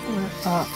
We're up.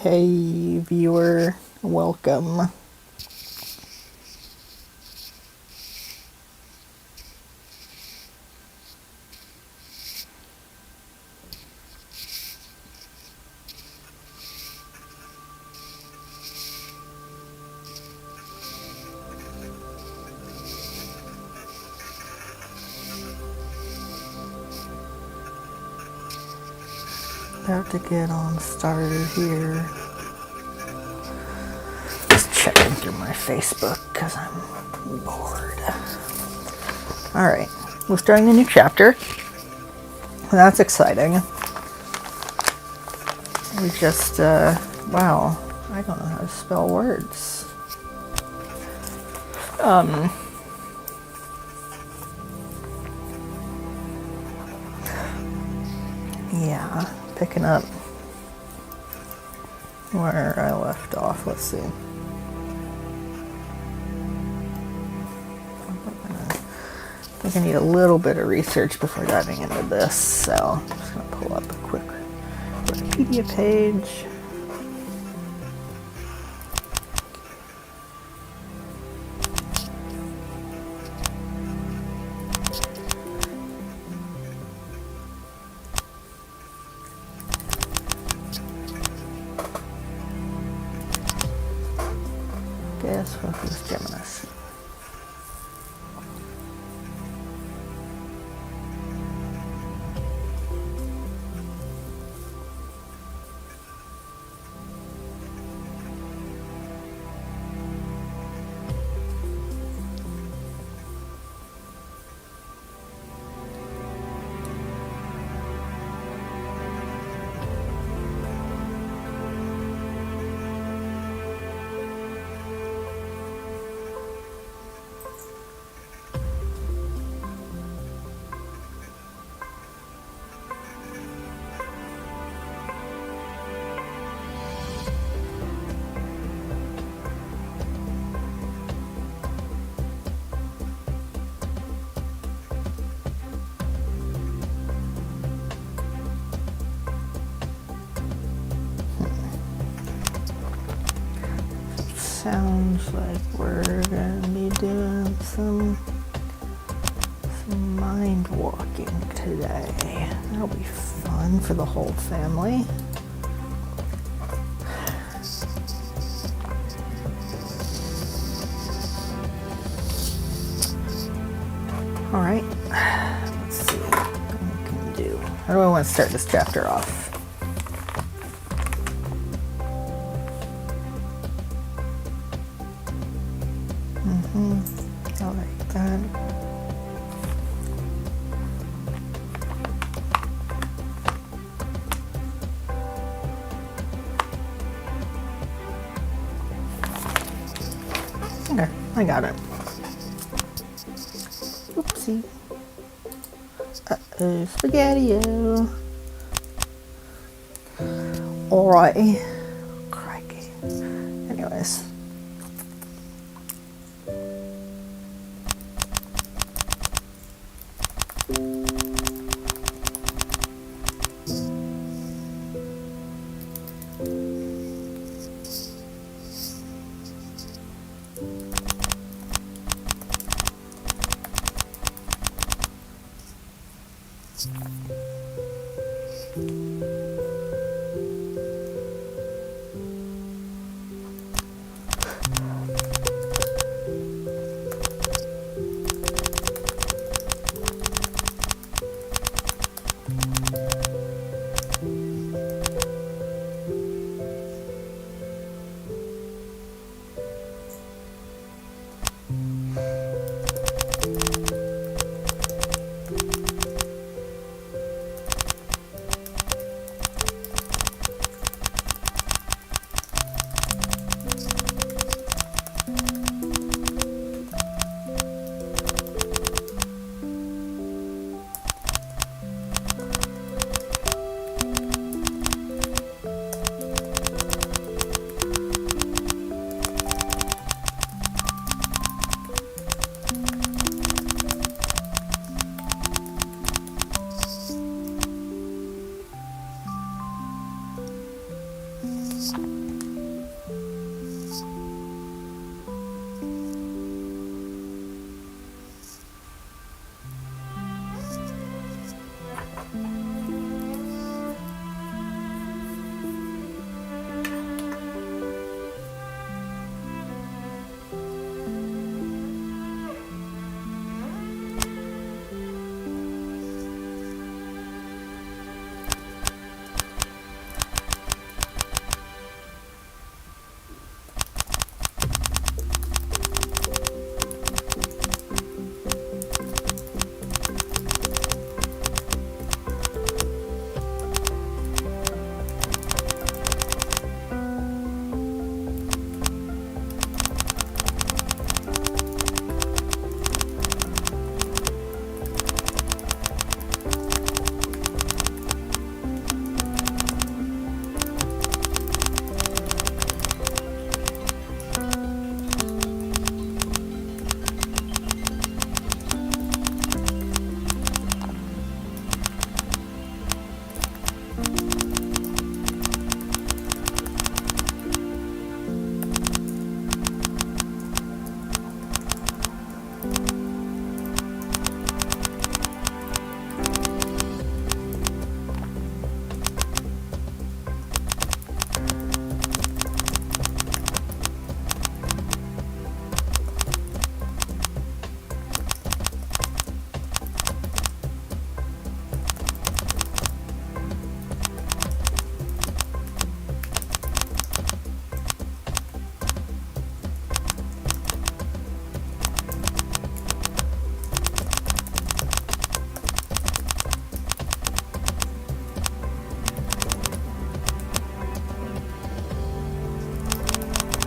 Hey viewer, welcome. About to get on started here. Just checking through my Facebook because I'm bored. Alright, we're starting a new chapter. That's exciting. We just, wow, I don't know how to spell words. Yeah, picking up where I left off. Let's see. I think I need a little bit of research before diving into this, so I'm just going to pull up a quick Wikipedia page. Guess focus Geminis. Sounds like we're gonna be doing some find walking today. That'll be fun for the whole family. All right, let's see what we can do. How do I want to start this chapter off? I like that. Okay, I got it. Oopsie. Uh-oh, spaghetti-o. Alrighty. Crikey. Anyways.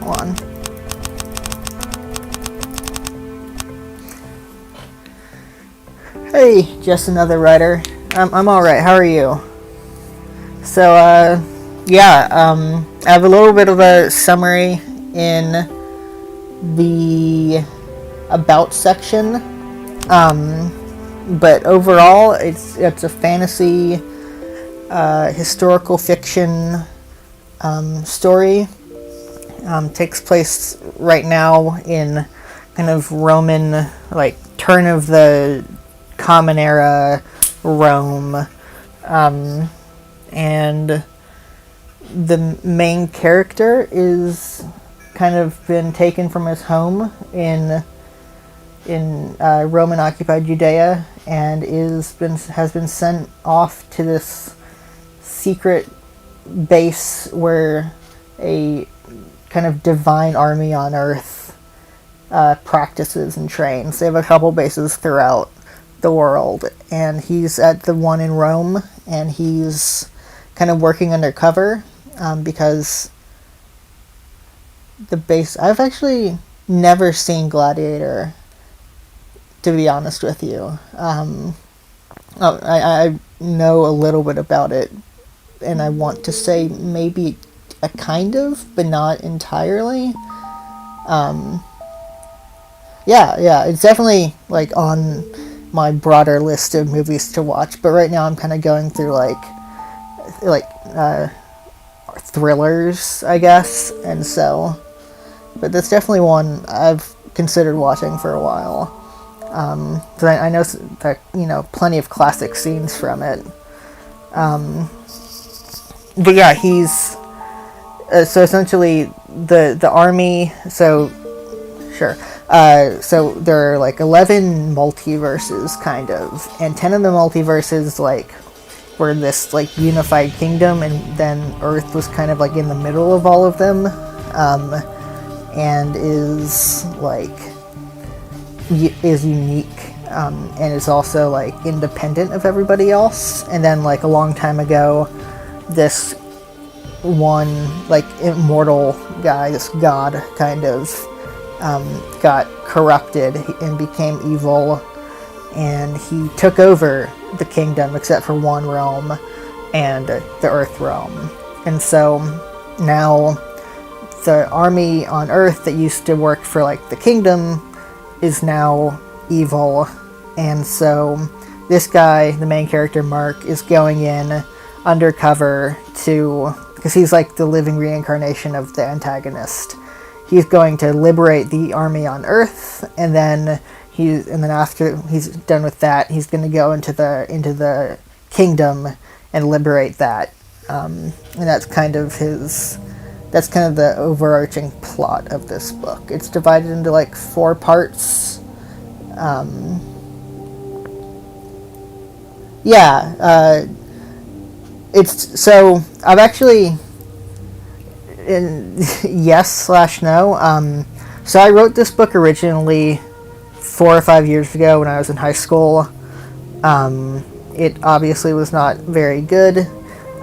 One. Hey, just another writer. I'm alright, how are you? So, yeah, I have a little bit of a summary in the About section. But overall, it's a fantasy, historical fiction story. Takes place right now in kind of Roman, like turn of the Common Era Rome, and the main character is kind of been taken from his home in Roman occupied Judea, and has been sent off to this secret base where a kind of divine army on Earth practices and trains. They have a couple bases throughout the world, and he's at the one in Rome, and he's kind of working undercover because the base... I've actually never seen Gladiator, to be honest with you. I know a little bit about it, and I want to say maybe a kind of, but not entirely. Yeah, it's definitely like on my broader list of movies to watch, but right now I'm kind of going through like thrillers, I guess, and so, but that's definitely one I've considered watching for a while. So I know that, plenty of classic scenes from it. But yeah, he's so essentially the army. So sure. So there are like 11 multiverses, kind of, and 10 of the multiverses were this unified kingdom, and then Earth was kind of in the middle of all of them, and is unique, and is also independent of everybody else. And then a long time ago, this one immortal guy, this god kind of, got corrupted and became evil, and he took over the kingdom except for one realm, and the Earth realm. And so now the army on Earth that used to work for the kingdom is now evil, and so this guy, the main character Mark, is going in undercover because he's the living reincarnation of the antagonist. He's going to liberate the army on Earth, and then after he's done with that, he's going to go into the kingdom and liberate that. And that's kind of the overarching plot of this book. It's divided into 4 parts. It's so I've actually yes/no. So I wrote this book originally 4 or 5 years ago when I was in high school. It obviously was not very good,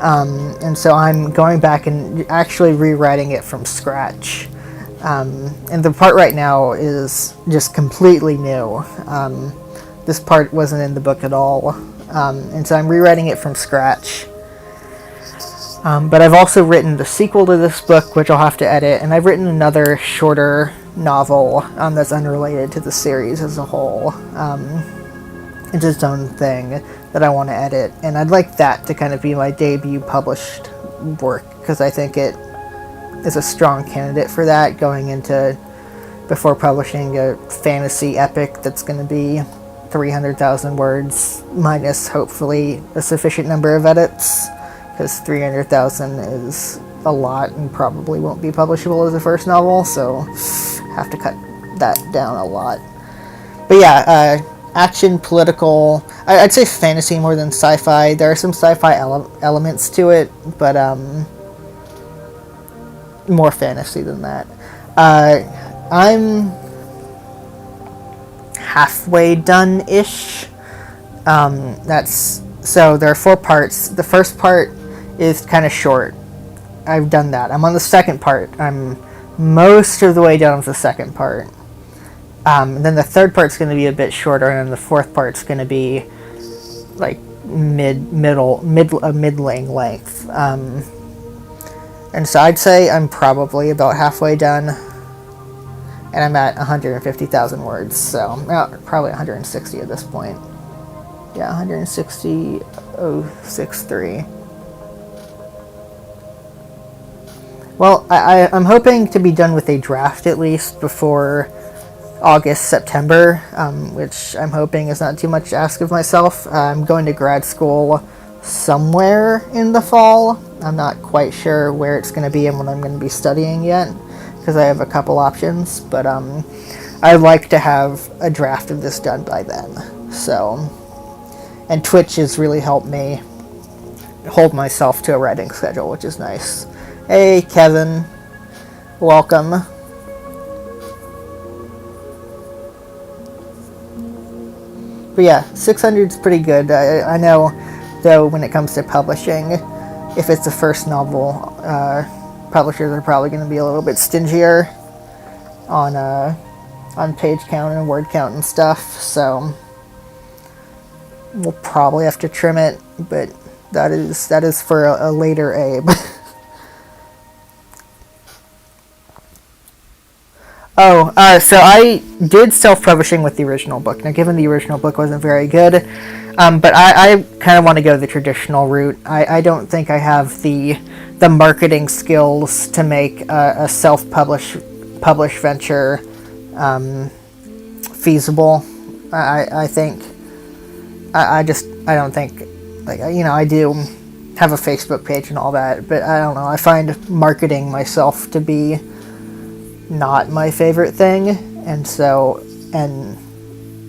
and so I'm going back and actually rewriting it from scratch. And the part right now is just completely new. This part wasn't in the book at all, and so I'm rewriting it from scratch. But I've also written the sequel to this book, which I'll have to edit, and I've written another shorter novel that's unrelated to the series as a whole. It's its own thing that I want to edit, and I'd like that to kind of be my debut published work, because I think it is a strong candidate for that, going into before publishing a fantasy epic that's going to be 300,000 words, minus hopefully a sufficient number of edits, because 300,000 is a lot and probably won't be publishable as a first novel, so have to cut that down a lot. But yeah, action, political, I'd say fantasy more than sci-fi. There are some sci-fi elements to it, but more fantasy than that. I'm halfway done-ish. So there are 4 parts. The first part is kind of short. I've done that. I'm on the second part. I'm most of the way done with the second part. Then the third part's going to be a bit shorter, and then the fourth part's going to be middling length. And so I'd say I'm probably about halfway done, and I'm at 150,000 words, so probably 160 at this point. Yeah, 160,063. Well, I'm hoping to be done with a draft at least before August, September, which I'm hoping is not too much to ask of myself. I'm going to grad school somewhere in the fall. I'm not quite sure where it's going to be and what I'm going to be studying yet, because I have a couple options, but I'd like to have a draft of this done by then. So, and Twitch has really helped me hold myself to a writing schedule, which is nice. Hey, Kevin. Welcome. But yeah, 600 is pretty good. I know, though, when it comes to publishing, if it's a first novel, publishers are probably going to be a little bit stingier on page count and word count and stuff. So we'll probably have to trim it, but that is for a later Abe. So I did self-publishing with the original book. Now, given the original book wasn't very good, but I kind of want to go the traditional route. I don't think I have the marketing skills to make a self-published venture feasible. I think I don't think, like, I do have a Facebook page and all that, but I don't know. I find marketing myself to be not my favorite thing, and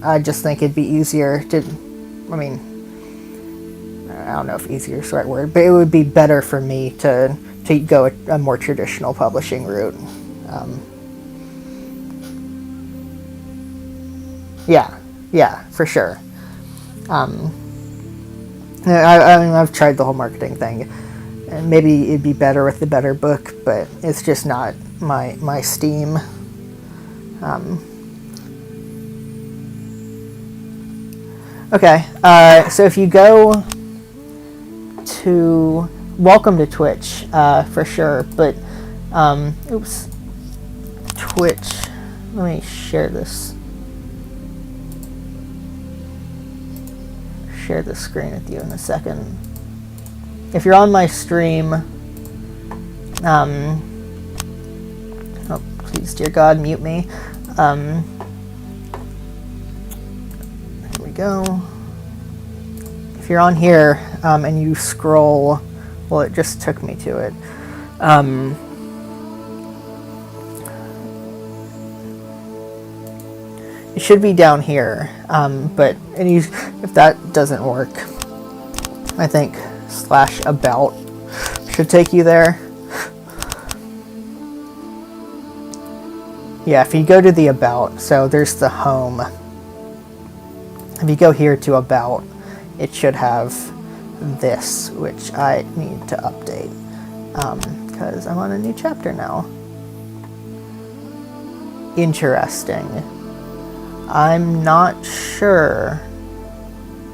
I just think it'd be easier to, I don't know if easier is the right word, but it would be better for me to go a more traditional publishing route. Yeah, for sure. I've tried the whole marketing thing, and maybe it'd be better with the better book, but it's just not my steam. Okay, so if you go to welcome to Twitch, for sure, but oops, Twitch. Let me share this. Share the screen with you in a second. If you're on my stream, oh, please, dear God, mute me. Here we go. If you're on here and you scroll, well, it just took me to it. It should be down here, but if that doesn't work, I think /about should take you there. Yeah, if you go to the about, so there's the home. If you go here to about, it should have this, which I need to update, because I'm on a new chapter now. Interesting. I'm not sure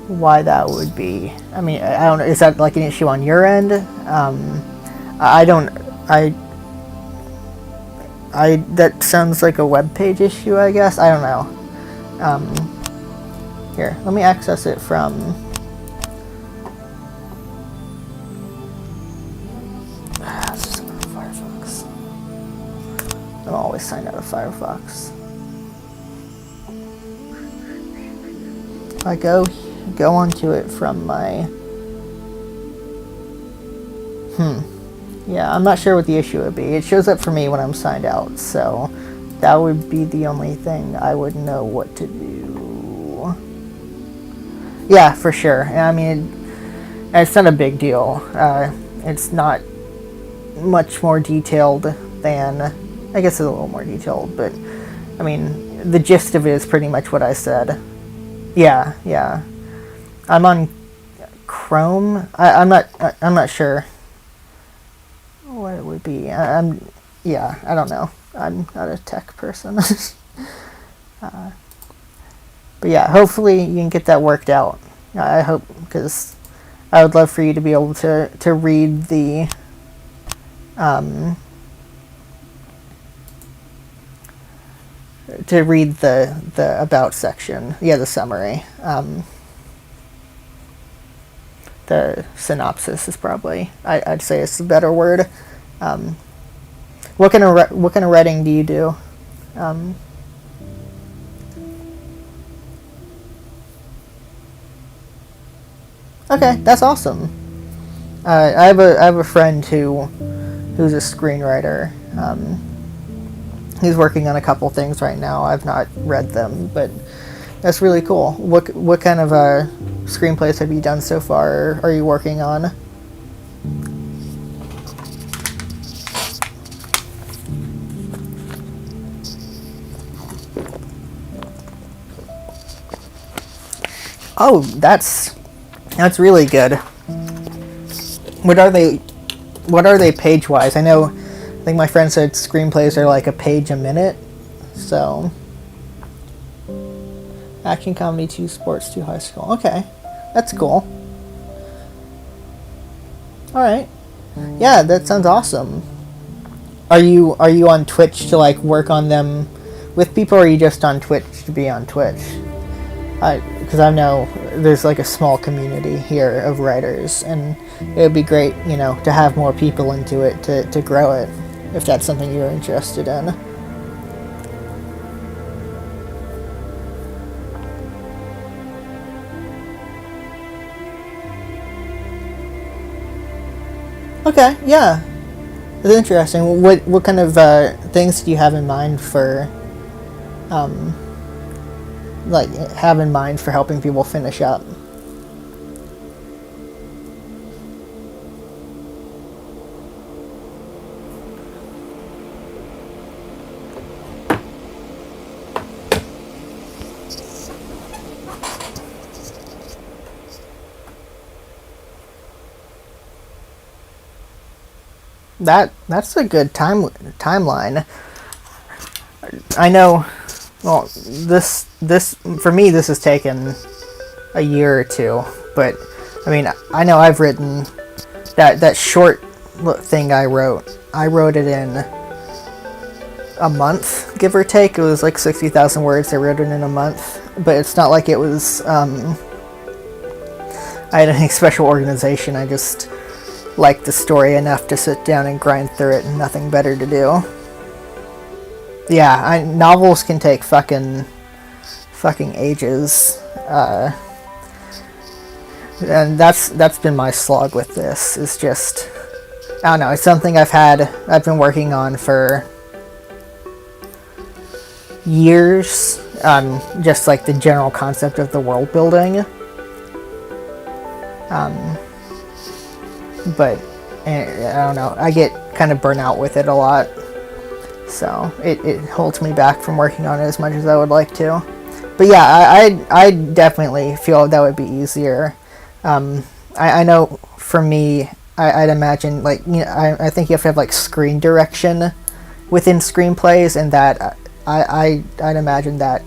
why that would be. I don't know. Is that like an issue on your end? That sounds like a web page issue, I guess. I don't know. Here, let me access it from Firefox. I'm always signed out of Firefox. I go onto it from my yeah, I'm not sure what the issue would be. It shows up for me when I'm signed out, so that would be the only thing I would know what to do. Yeah, for sure. It's not a big deal. It's not much more detailed than, I guess it's a little more detailed, but the gist of it is pretty much what I said. Yeah. I'm on Chrome. I'm not sure what it would be. I don't know. I'm not a tech person. But yeah, hopefully you can get that worked out. I hope, because I would love for you to be able to read the the about section. Yeah, the summary. The synopsis is probably, I'd say it's a better word. What kind of writing do you do? Okay, that's awesome. I have a friend who's a screenwriter. He's working on a couple things right now. I've not read them, but that's really cool. What kind of screenplays have you done so far? Or are you working on? Oh, that's really good. What are they? What are they page wise? I think my friend said screenplays are like a page a minute. So, action, comedy, 2 sports, 2 high school. Okay, that's cool. All right. Yeah, that sounds awesome. Are you on Twitch to like work on them with people, or are you just on Twitch to be on Twitch? Because I know there's like a small community here of writers, and it would be great, to have more people into it to grow it, if that's something you're interested in. Okay, yeah, it's interesting. What kind of things do you have in mind for, helping people finish up? That's a good timeline. I know. Well, this for me this has taken a year or two, but I mean I know I've written that short thing I wrote. I wrote it in a month, give or take. It was like 60,000 words. I wrote it in a month, but it's not like it was. I had any special organization. I just liked the story enough to sit down and grind through it, and nothing better to do. Yeah, novels can take fucking ages, and that's been my slog with this. Is just, I don't know. It's something I've been working on for years. Just like the general concept of the world building. But I don't know. I get kind of burnt out with it a lot. So it holds me back from working on it as much as I would like to. But yeah, I definitely feel that would be easier. I know for me, I'd imagine I think you have to have like screen direction within screenplays, and that I'd imagine that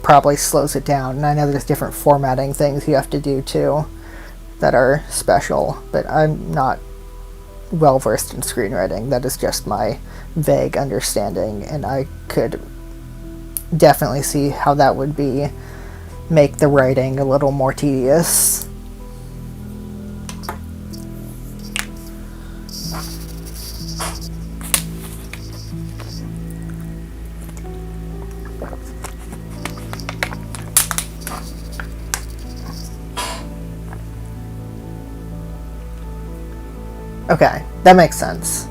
probably slows it down. And I know there's different formatting things you have to do too that are special, but I'm not well versed in screenwriting. That is just my vague understanding, and I could definitely see how that would make the writing a little more tedious. Okay, that makes sense.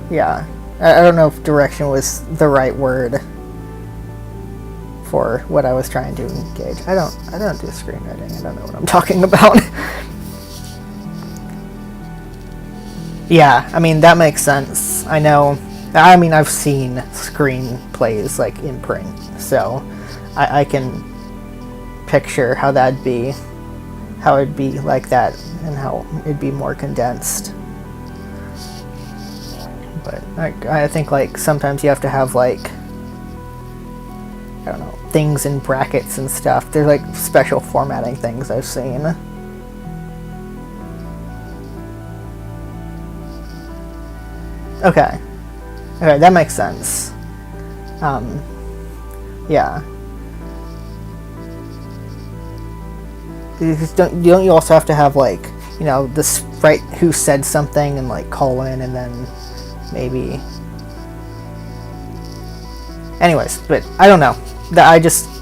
Yeah, I don't know if direction was the right word for what I was trying to engage. I don't do screenwriting. I don't know what I'm talking about. Yeah, I mean that makes sense. I know. I mean I've seen screenplays like in print, so I can picture how it'd be like that, and how it'd be more condensed. But I think like sometimes you have to have like, I don't know, things in brackets and stuff. There's like special formatting things I've seen. Okay, that makes sense. Yeah. Don't you also have to have like, this right who said something and like call in, and then maybe anyways, but I don't know.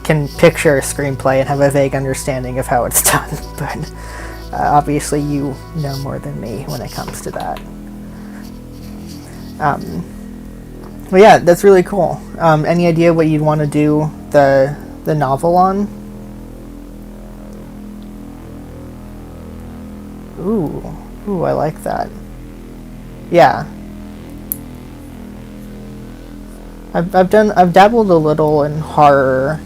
can picture a screenplay and have a vague understanding of how it's done, but obviously you know more than me when it comes to that. But yeah, that's really cool. Any idea what you'd want to do the novel on? Ooh, I like that. Yeah. I've dabbled a little in horror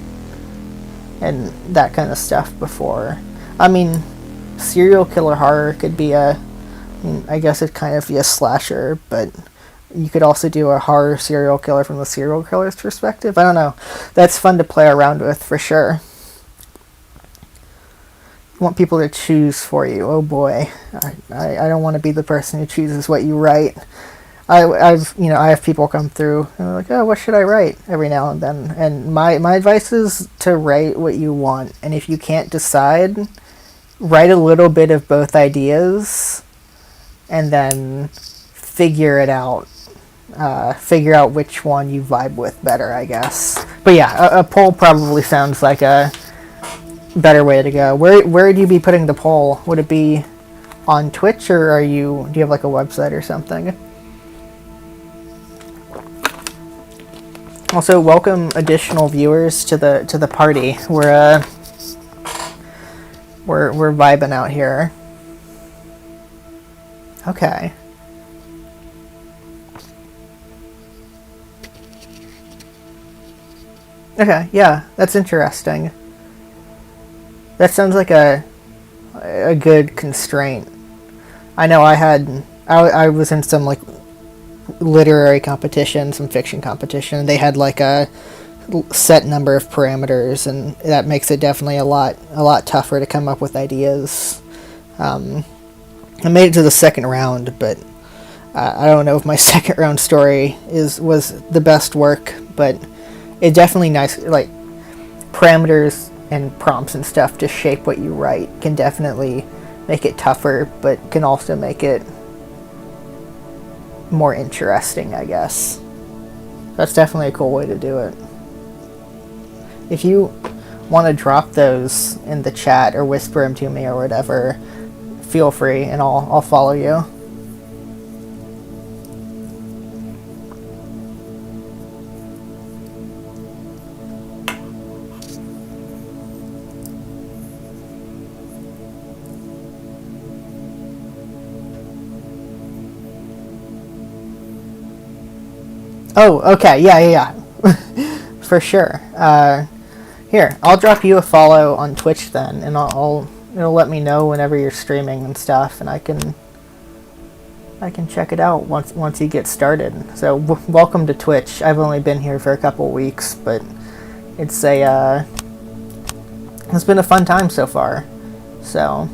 and that kind of stuff before. I mean, serial killer horror could be I guess it'd kind of be a slasher, but you could also do a horror serial killer from the serial killer's perspective. I don't know. That's fun to play around with for sure. You want people to choose for you. Oh boy. I don't want to be the person who chooses what you write. I have people come through and they're like, oh, what should I write every now and then? And my advice is to write what you want. And if you can't decide, write a little bit of both ideas and then figure it out. Figure out which one you vibe with better, I guess. But yeah, a poll probably sounds like a better way to go. Where would you be putting the poll? Would it be on Twitch, or do you have like a website or something? Also, welcome additional viewers to the party. We're vibing out here. Okay. Okay, yeah, that's interesting. That sounds like a good constraint. I know I was in some like literary competition, some fiction competition. They had like a set number of parameters, and that makes it definitely a lot tougher to come up with ideas. I made it to the second round, but I don't know if my second round story was the best work, but it definitely nice, like parameters and prompts and stuff to shape what you write can definitely make it tougher, but can also make it more interesting, I guess. That's definitely a cool way to do it. If you want to drop those in the chat or whisper them to me or whatever, feel free and I'll follow you. Oh, okay, yeah. For sure. Here, I'll drop you a follow on Twitch then, and it'll let me know whenever you're streaming and stuff, and I can check it out once you get started. So welcome to Twitch. I've only been here for a couple weeks, but it's been a fun time so far. So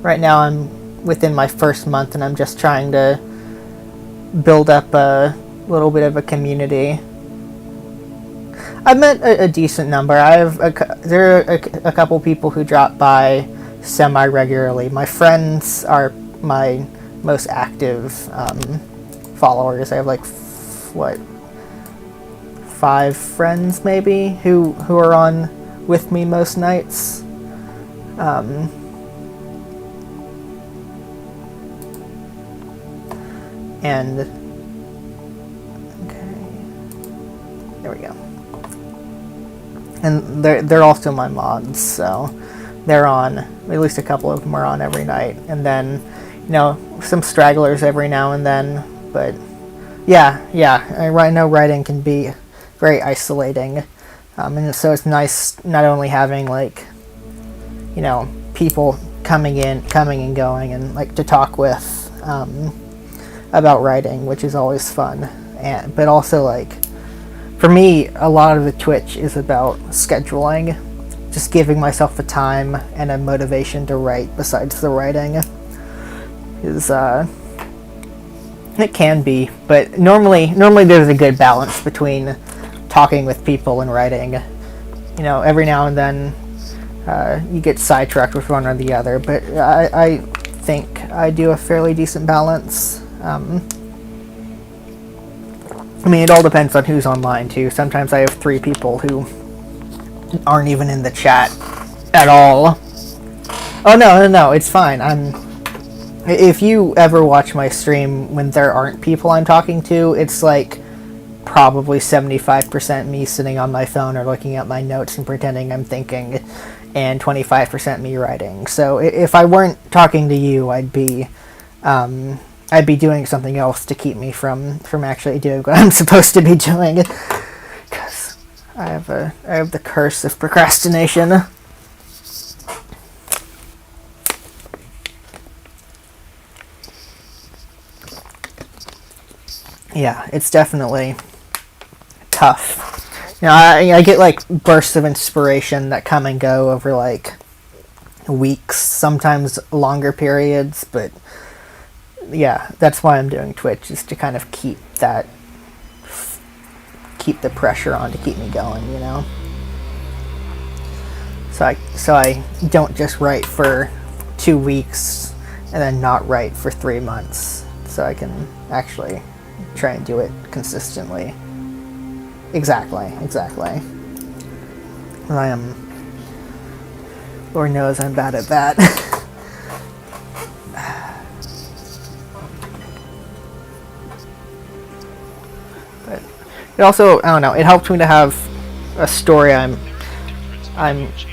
right now I'm within my first month, and I'm just trying to build up a little bit of a community. I've met a decent number. There are a couple people who drop by semi-regularly. My friends are my most active followers. I have like 5 friends maybe who are on with me most nights. And okay, there we go. And they're also my mods, so they're on. At least a couple of them are on every night, and then some stragglers every now and then. But yeah. I know writing can be very isolating, and so it's nice not only having like people coming and going and like to talk with about writing, which is always fun, but also like for me a lot of the Twitch is about scheduling, just giving myself a time and a motivation to write besides the writing is it can be, but normally there's a good balance between talking with people and writing. Every now and then you get sidetracked with one or the other, but I think I do a fairly decent balance. I mean, it all depends on who's online too. Sometimes I have 3 people who aren't even in the chat at all. Oh no, it's fine. If you ever watch my stream when there aren't people I'm talking to, it's like probably 75% me sitting on my phone or looking at my notes and pretending I'm thinking, and 25% me writing. So if I weren't talking to you, I'd be doing something else to keep me from actually doing what I'm supposed to be doing. Because I have the curse of procrastination. Yeah, it's definitely tough. You know, I get like bursts of inspiration that come and go over like weeks, sometimes longer periods, but yeah, that's why I'm doing Twitch, is to kind of keep the pressure on to keep me going, you know? So I don't just write for 2 weeks and then not write for 3 months, so I can actually try and do it consistently. Exactly. I am, Lord knows I'm bad at that. But it also, I don't know, it helped me to have a story I'm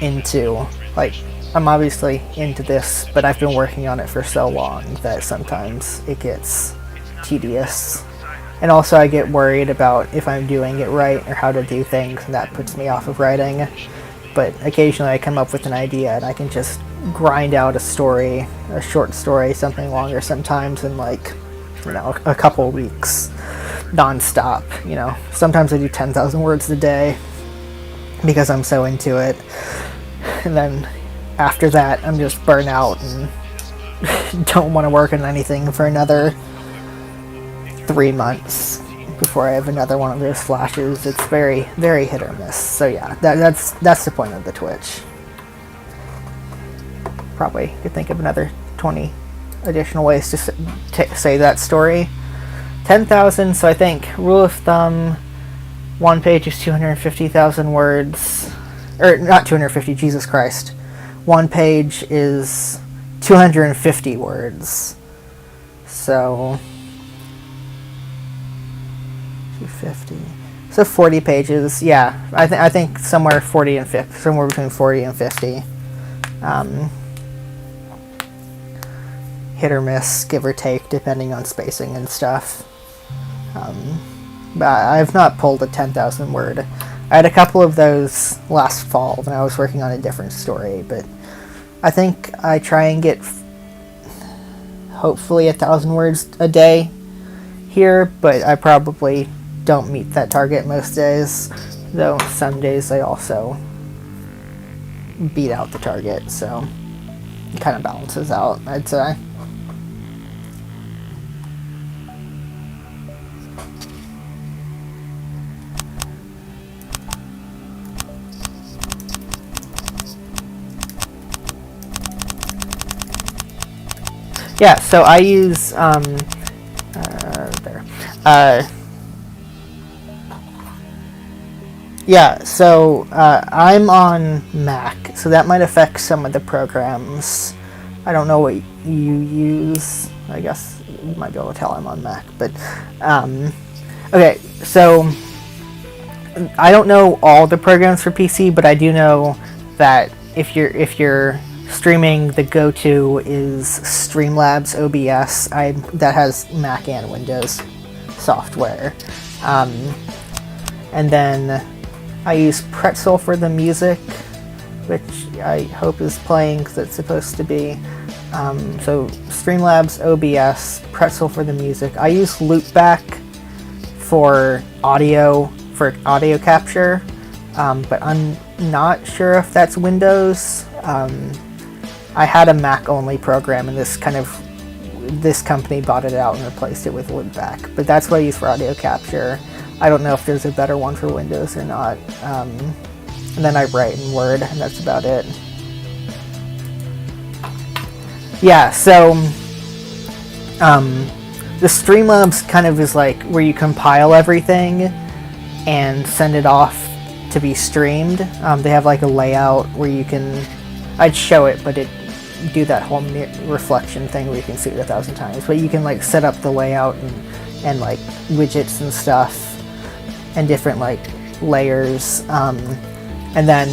into. Like, I'm obviously into this, but I've been working on it for so long that sometimes it gets tedious. And also I get worried about if I'm doing it right or how to do things, and that puts me off of writing. But occasionally I come up with an idea and I can just grind out a story, a short story, something longer sometimes, in like, you know, a couple weeks, non-stop, you know. Sometimes I do 10,000 words a day because I'm so into it. And then after that I'm just burnt out and don't want to work on anything for another 3 months before I have another one of those flashes. It's very, very hit or miss. So yeah, that's the point of the Twitch. Probably could think of another 20 additional ways to say that story. 10,000, so I think rule of thumb, one page is 250,000 words. Or not 250, Jesus Christ. One page is 250 words. So 250. So 40 pages. Yeah, I think somewhere 40 and 50, somewhere between 40 and 50. Hit or miss, give or take, depending on spacing and stuff. But I've not pulled a 10,000 word. I had a couple of those last fall when I was working on a different story, but I think I try and get hopefully 1,000 words a day here, but I probably don't meet that target most days, though some days I also beat out the target, so it kind of balances out, I'd say. Yeah, so I use, yeah, so I'm on Mac, so that might affect some of the programs. I don't know what you use. I guess you might be able to tell I'm on Mac, but okay, so I don't know all the programs for PC, but I do know that if you're streaming, the go-to is Streamlabs OBS. That has Mac and Windows software. And then I use Pretzel for the music, which I hope is playing because it's supposed to be. So Streamlabs OBS, Pretzel for the music. I use Loopback for audio capture, but I'm not sure if that's Windows. I had a Mac-only program, and this company bought it out and replaced it with Loopback. But that's what I use for audio capture. I don't know if there's a better one for Windows or not. And then I write in Word, and that's about it. Yeah, so the Streamlabs kind of is like where you compile everything and send it off to be streamed. They have like a layout where you can, I'd show it, but it do that whole reflection thing where you can see it 1,000 times, but you can like set up the layout and like widgets and stuff and different like layers, and then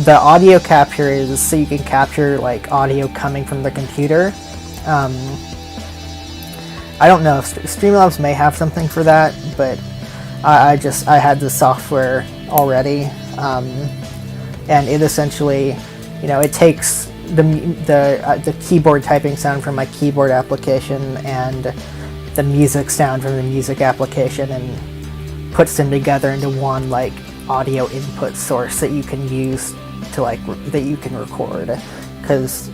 the audio capture is so you can capture like audio coming from the computer. I don't know if Streamlabs may have something for that, but I had the software already, and it essentially, you know, it takes the keyboard typing sound from my keyboard application and the music sound from the music application and puts them together into one like audio input source that you can use to like that you can record, because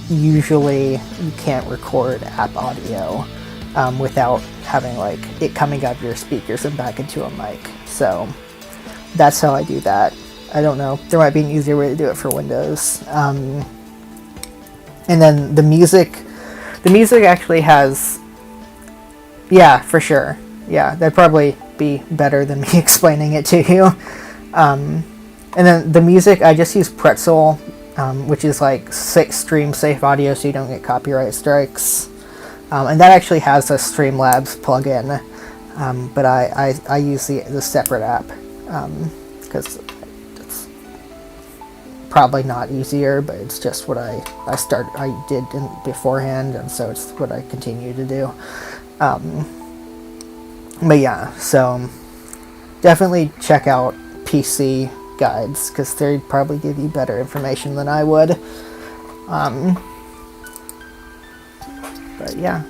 usually you can't record app audio without having like it coming out of your speakers and back into a mic. So that's how I do that. I don't know, there might be an easier way to do it for Windows. And then the music actually has, yeah, for sure. Yeah, that'd probably be better than me explaining it to you. And then the music, I just use Pretzel, which is like stream safe audio so you don't get copyright strikes. And that actually has a Streamlabs plugin, but I use the separate app, because it's probably not easier, but it's just what I did beforehand, and so it's what I continue to do. But yeah, so definitely check out PC guides, because they'd probably give you better information than I would. But yeah,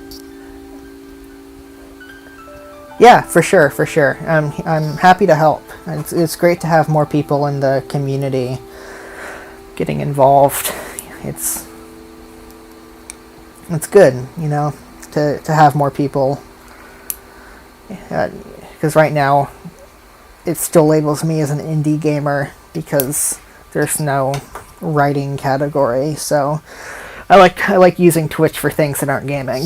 for sure. I'm happy to help. It's great to have more people in the community getting involved. It's good, you know, to have more people, because right now it still labels me as an indie gamer because there's no writing category. So I like using Twitch for things that aren't gaming.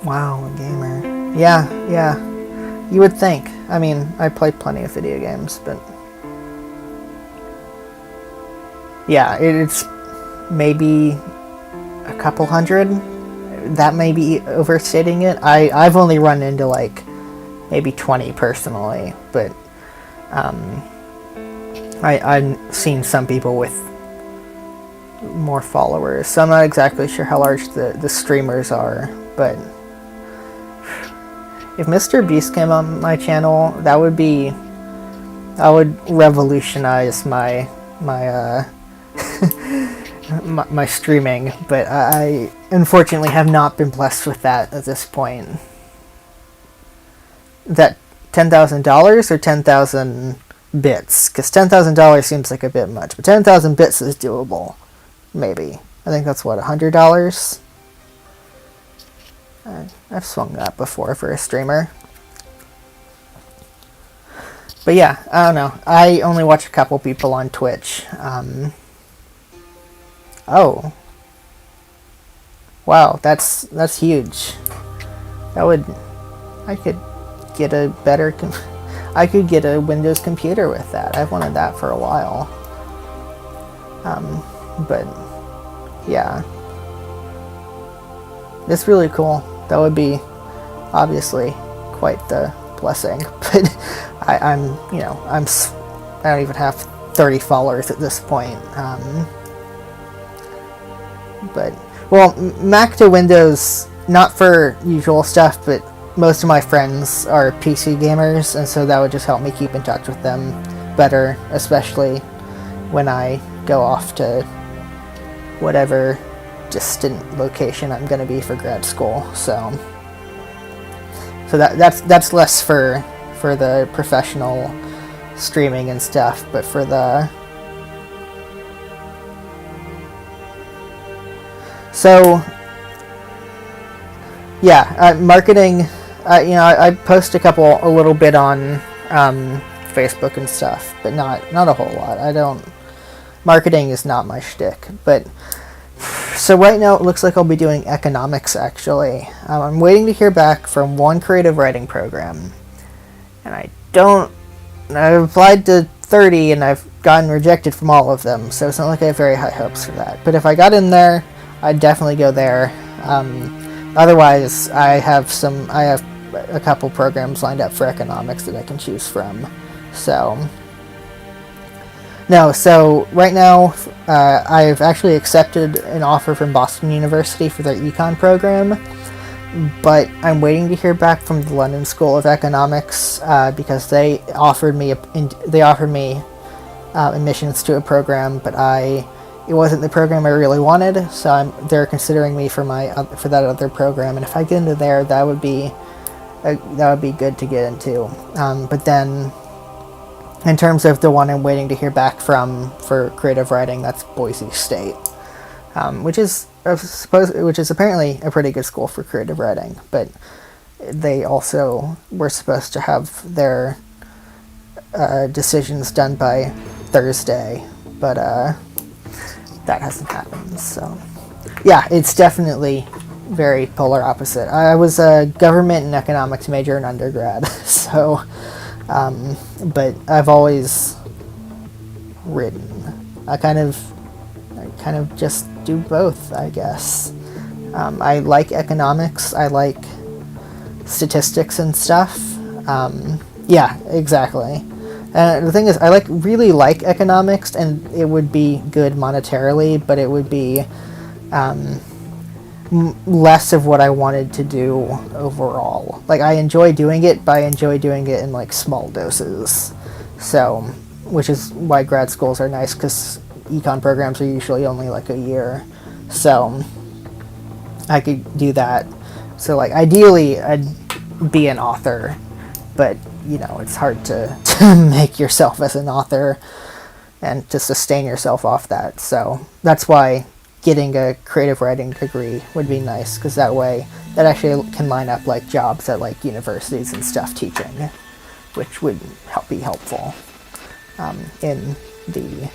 Wow, a gamer. Yeah. You would think. I mean, I play plenty of video games, but yeah, it's maybe a couple hundred. That may be overstating it. I've only run into like maybe 20 personally, but I've seen some people with more followers, so I'm not exactly sure how large the streamers are, but if Mr. Beast came on my channel, that would revolutionize my my streaming, but I unfortunately have not been blessed with that at this point. That $10,000 or 10,000 bits? Because $10,000 seems like a bit much, but 10,000 bits is doable. Maybe. I think that's what, $100? I've swung that before for a streamer. But yeah, I don't know. I only watch a couple people on Twitch. Oh. Wow, that's huge. I could get a better, I could get a Windows computer with that. I've wanted that for a while. But yeah. It's really cool. That would be obviously quite the blessing, but I don't even have 30 followers at this point. But well, Mac to Windows, not for usual stuff, but most of my friends are PC gamers, and so that would just help me keep in touch with them better, especially when I go off to whatever distant location I'm going to be for grad school. So that's less for the professional streaming and stuff, but for the marketing, I post a little bit on Facebook and stuff, but not a whole lot. Marketing is not my shtick. But so right now it looks like I'll be doing economics, actually. I'm waiting to hear back from one creative writing program, and I've applied to 30 and I've gotten rejected from all of them, so it's not like I have very high hopes for that. But if I got in there, I'd definitely go there. Otherwise, I have a couple programs lined up for economics that I can choose from. So right now, I've actually accepted an offer from Boston University for their econ program, but I'm waiting to hear back from the London School of Economics because they offered me admissions to a program, but it wasn't the program I really wanted, so they're considering me for that other program, and if I get into there, that would be good to get into. But then, in terms of the one I'm waiting to hear back from for creative writing, that's Boise State, which is apparently a pretty good school for creative writing, but they also were supposed to have their decisions done by Thursday, but that hasn't happened. So yeah, it's definitely very polar opposite. I was a government and economics major in undergrad, so but I've always written. I kind of just do both, I guess. I like economics. I like statistics and stuff. Yeah, exactly. And the thing is, I really like economics, and it would be good monetarily, but it would be less of what I wanted to do overall. Like, I enjoy doing it, but I enjoy doing it in small doses. So, which is why grad schools are nice, because econ programs are usually only a year. So I could do that. So ideally I'd be an author, but it's hard to make yourself as an author and to sustain yourself off that. So that's why getting a creative writing degree would be nice, because that actually can line up jobs at universities and stuff teaching, which would be helpful in the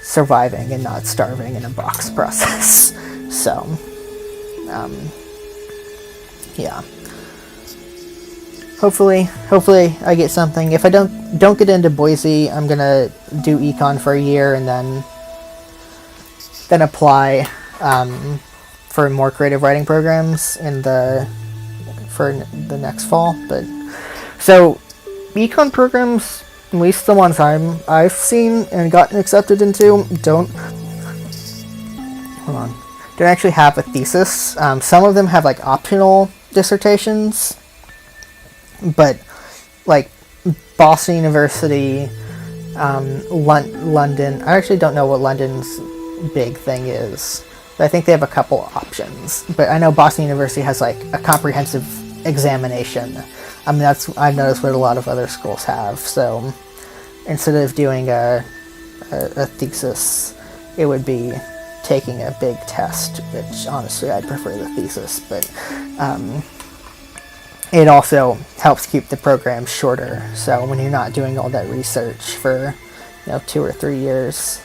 surviving and not starving in a box process. So yeah. Hopefully I get something. If I don't get into Boise, I'm gonna do econ for a year and then apply for more creative writing programs for the next fall. But so econ programs, at least the ones I've seen and gotten accepted into, don't actually have a thesis. Some of them have optional dissertations, but Boston University, London. I actually don't know what London's big thing is, but I think they have a couple options. But I know Boston University has a comprehensive examination. That's I've noticed what a lot of other schools have. So instead of doing a thesis, it would be taking a big test, which honestly I'd prefer the thesis, but it also helps keep the program shorter. So when you're not doing all that research for 2 or 3 years,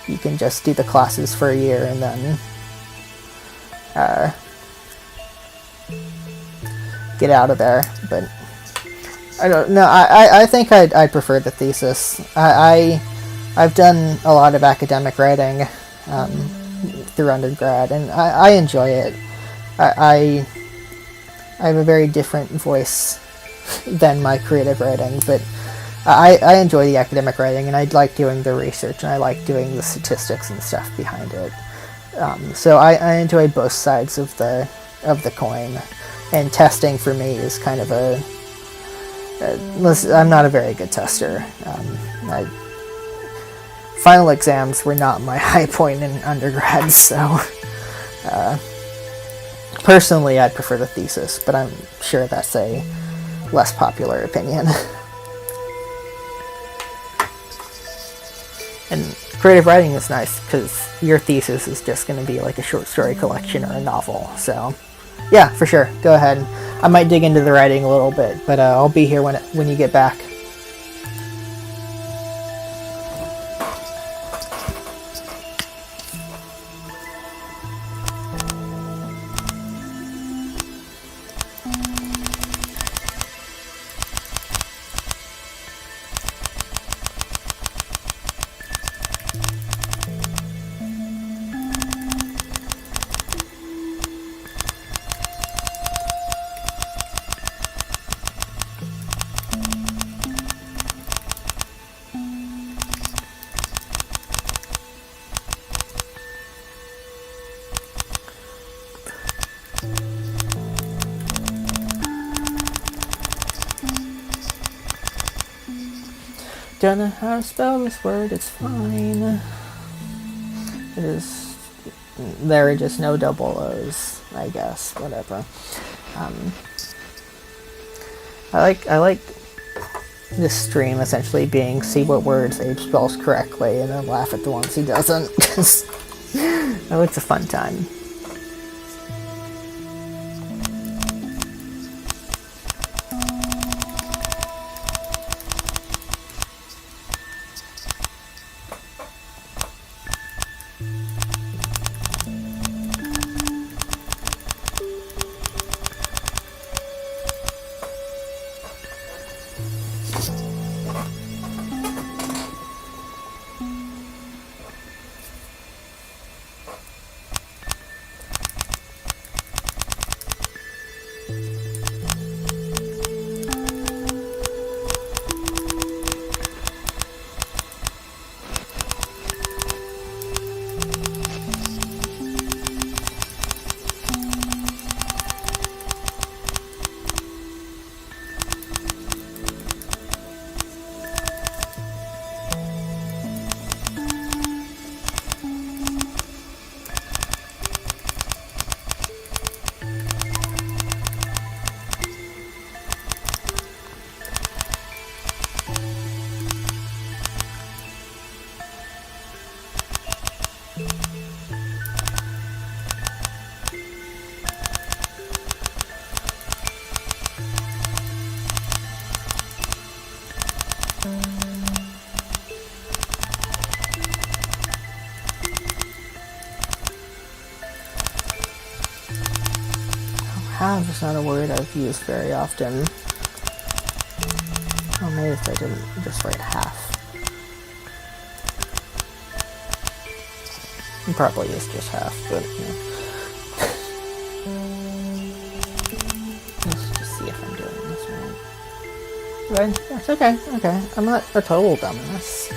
you can just do the classes for a year and then get out of there. But I don't know. I think I'd prefer the thesis. I've done a lot of academic writing through undergrad, and I enjoy it. I have a very different voice than my creative writing, but I enjoy the academic writing, and I like doing the research, and I like doing the statistics and stuff behind it. So I enjoy both sides of the coin, and testing for me is kind of I'm not a very good tester. Final exams were not my high point in undergrad, so personally I'd prefer the thesis, but I'm sure that's a less popular opinion. And creative writing is nice because your thesis is just going to be a short story collection or a novel. So yeah, for sure, go ahead. I might dig into the writing a little bit, but I'll be here when you get back. Don't know how to spell this word, it's fine. It is... There are just no double O's, I guess. Whatever. I like this stream essentially being see what words Abe spells correctly and then laugh at the ones he doesn't. Oh, it's a fun time. Have is not a word I've used very often. Oh, maybe if I didn't just write half. You probably is just half, but yeah. Let's just see if I'm doing this right. Right? That's okay, okay. I'm not a total dumbass.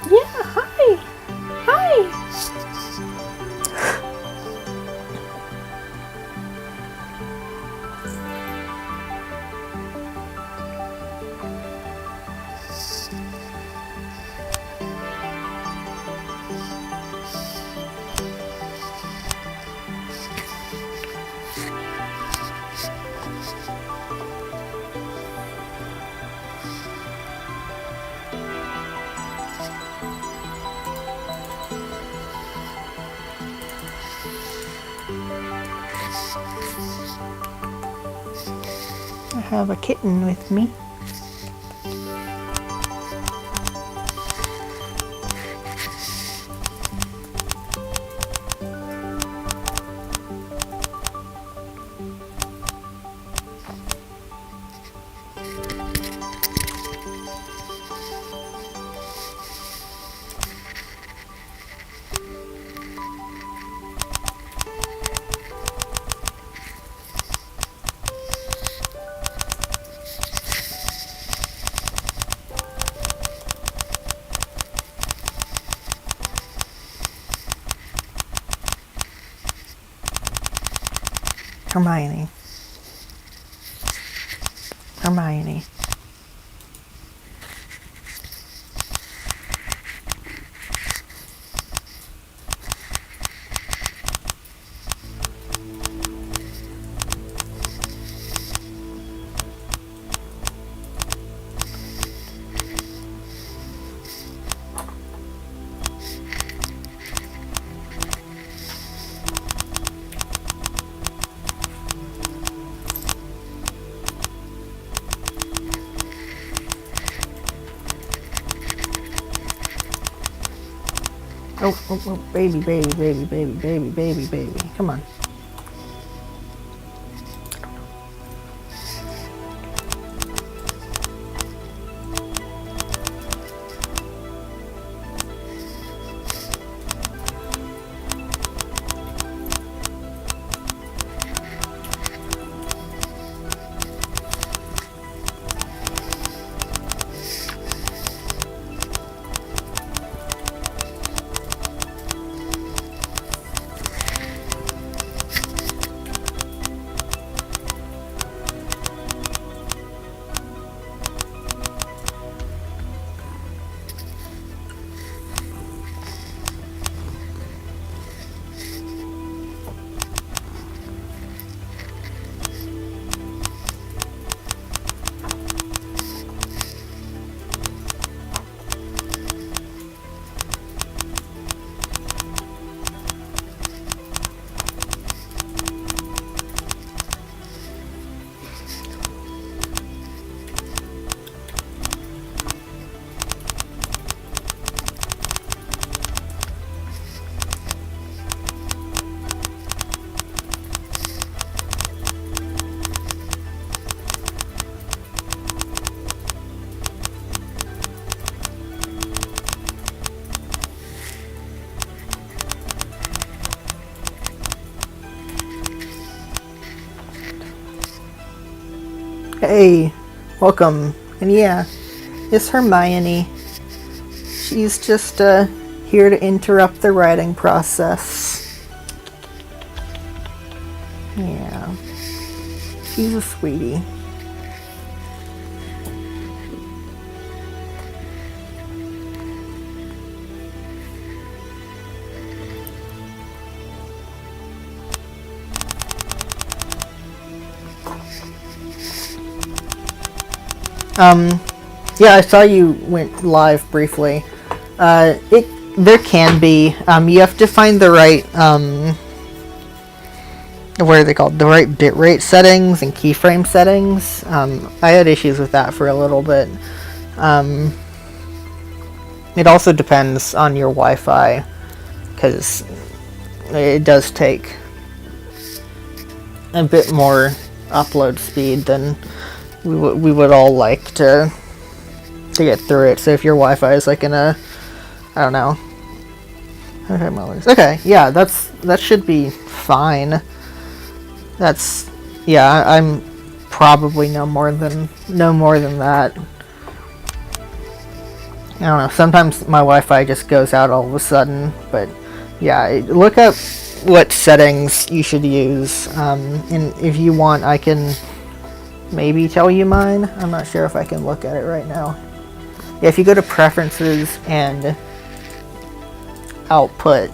Yeah, hi. Hi. I have a kitten with me. Hermione. Hermione. Oh, baby, baby, baby, baby, baby, baby, baby. Come on. Hey, welcome. And yeah, it's Hermione. She's just here to interrupt the writing process. Yeah, she's a sweetie. Yeah, I saw you went live briefly. There can be, you have to find the right, what are they called? The right bitrate settings and keyframe settings. I had issues with that for a little bit. It also depends on your Wi-Fi, because it does take a bit more upload speed than we would all like to get through it. So if your Wi-Fi is like in a, I don't know. Okay, yeah, that should be fine. Yeah, I'm probably no more than that. I don't know. Sometimes my Wi-Fi just goes out all of a sudden, but yeah, look up what settings you should use. And if you want, I can maybe tell you mine. I'm not sure if I can look at it right now. Yeah, if you go to Preferences and Output,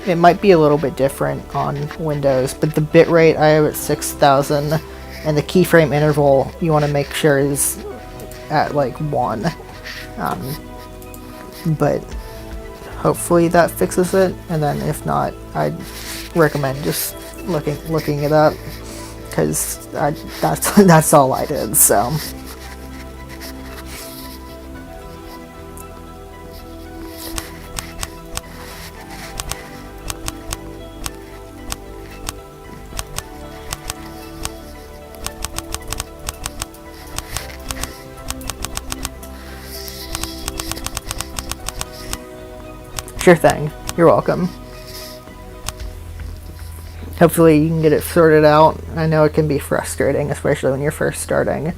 it might be a little bit different on Windows, but the bitrate I have at 6,000, and the keyframe interval you want to make sure is at like 1. But hopefully that fixes it, and then if not, I'd recommend just looking it up, because that's all I did. So. Sure thing. You're welcome. Hopefully you can get it sorted out. I know it can be frustrating, especially when you're first starting.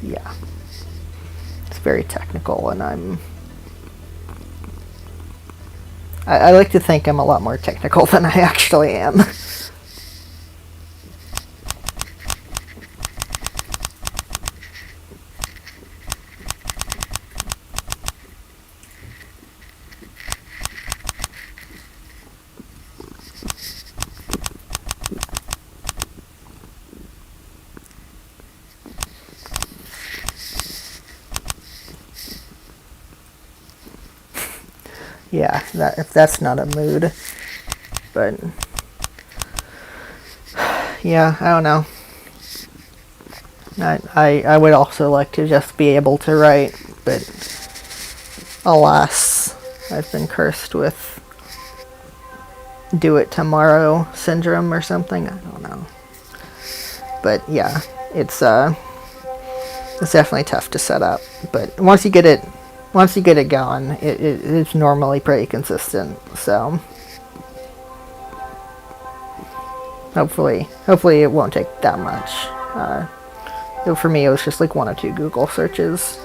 Yeah. It's very technical, and I like to think I'm a lot more technical than I actually am. Yeah, if that's not a mood. But yeah, I don't know. I would also like to just be able to write, but alas, I've been cursed with do it tomorrow syndrome or something. I don't know. But yeah, it's definitely tough to set up. But once you get it going, it's normally pretty consistent. So hopefully it won't take that much. For me, it was just like 1 or 2 Google searches.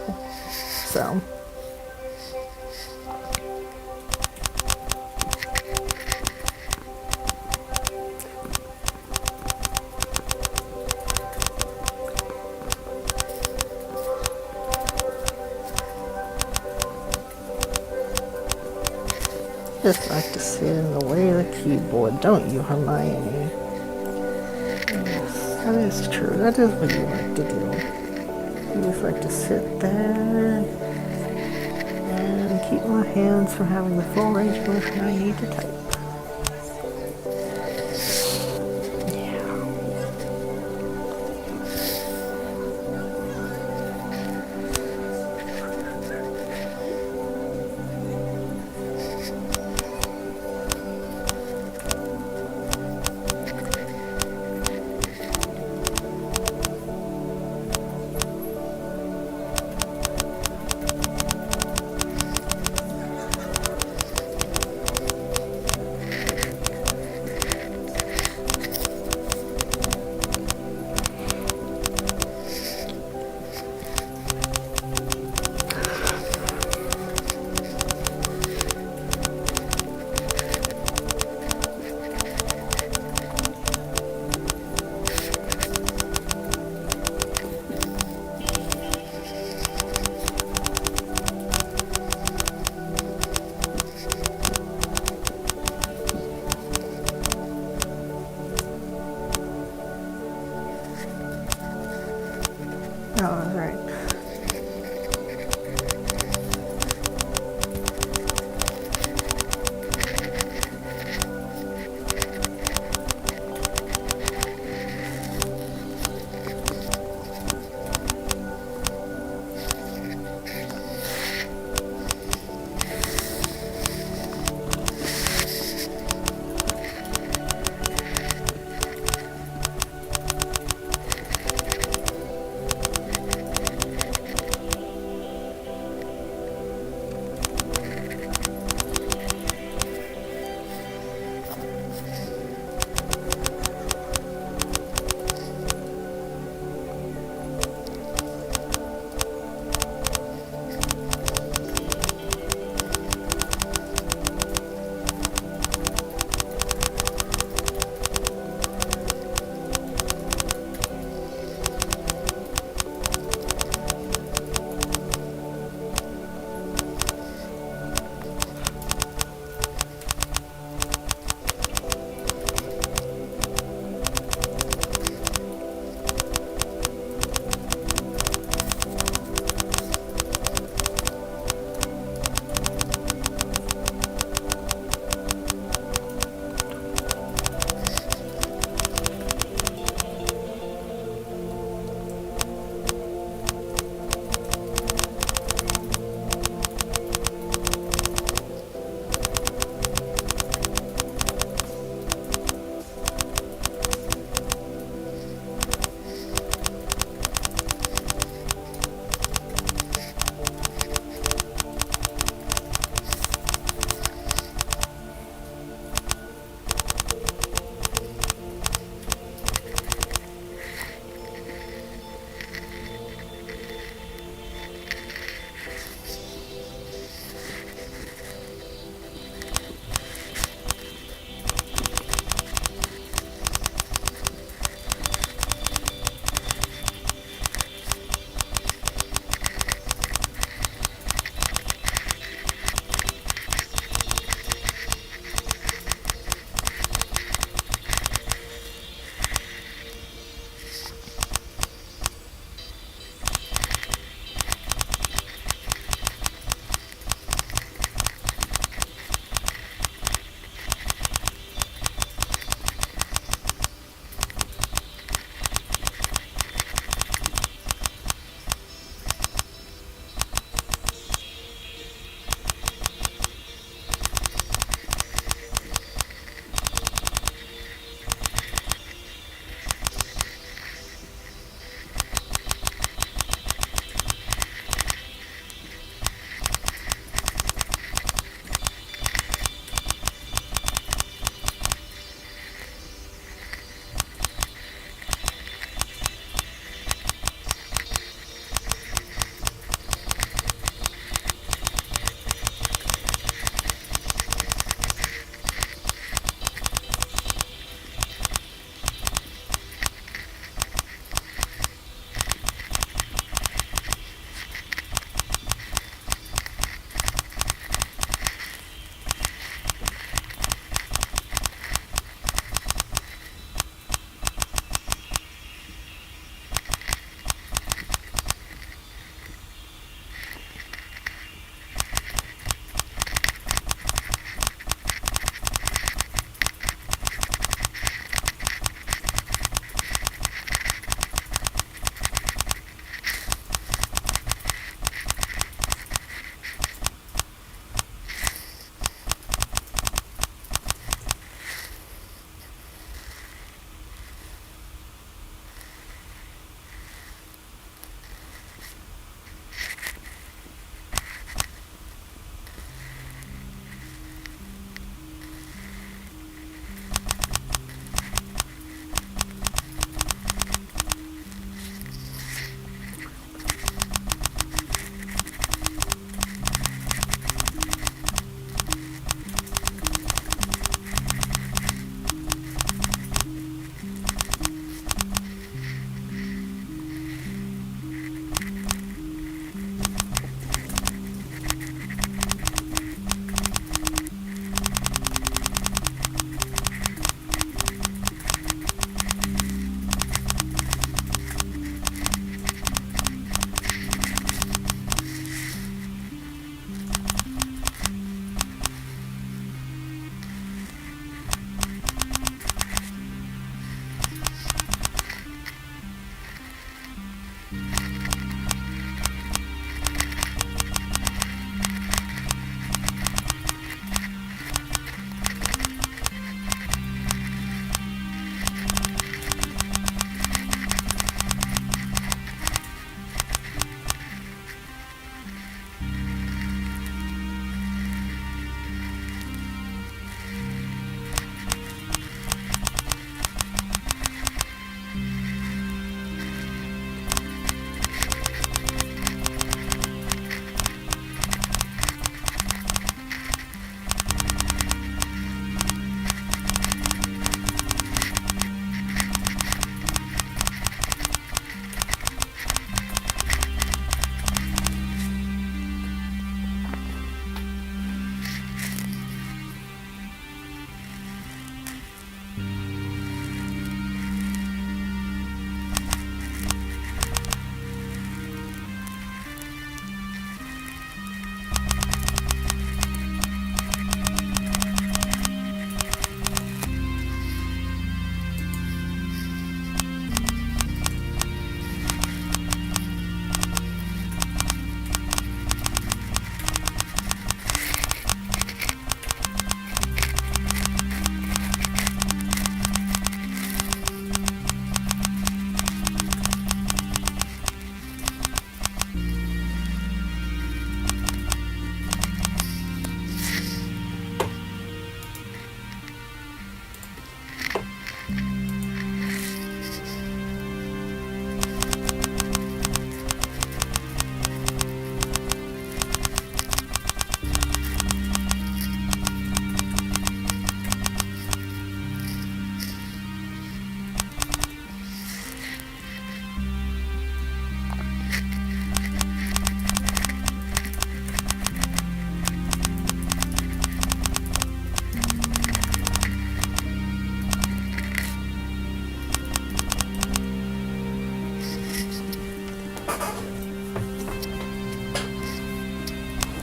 So. Just like to sit in the way of the keyboard, don't you, Hermione? Yes, that is true. That is what you like to do. You just like to sit there and keep my hands from having the full range of motion I need to type.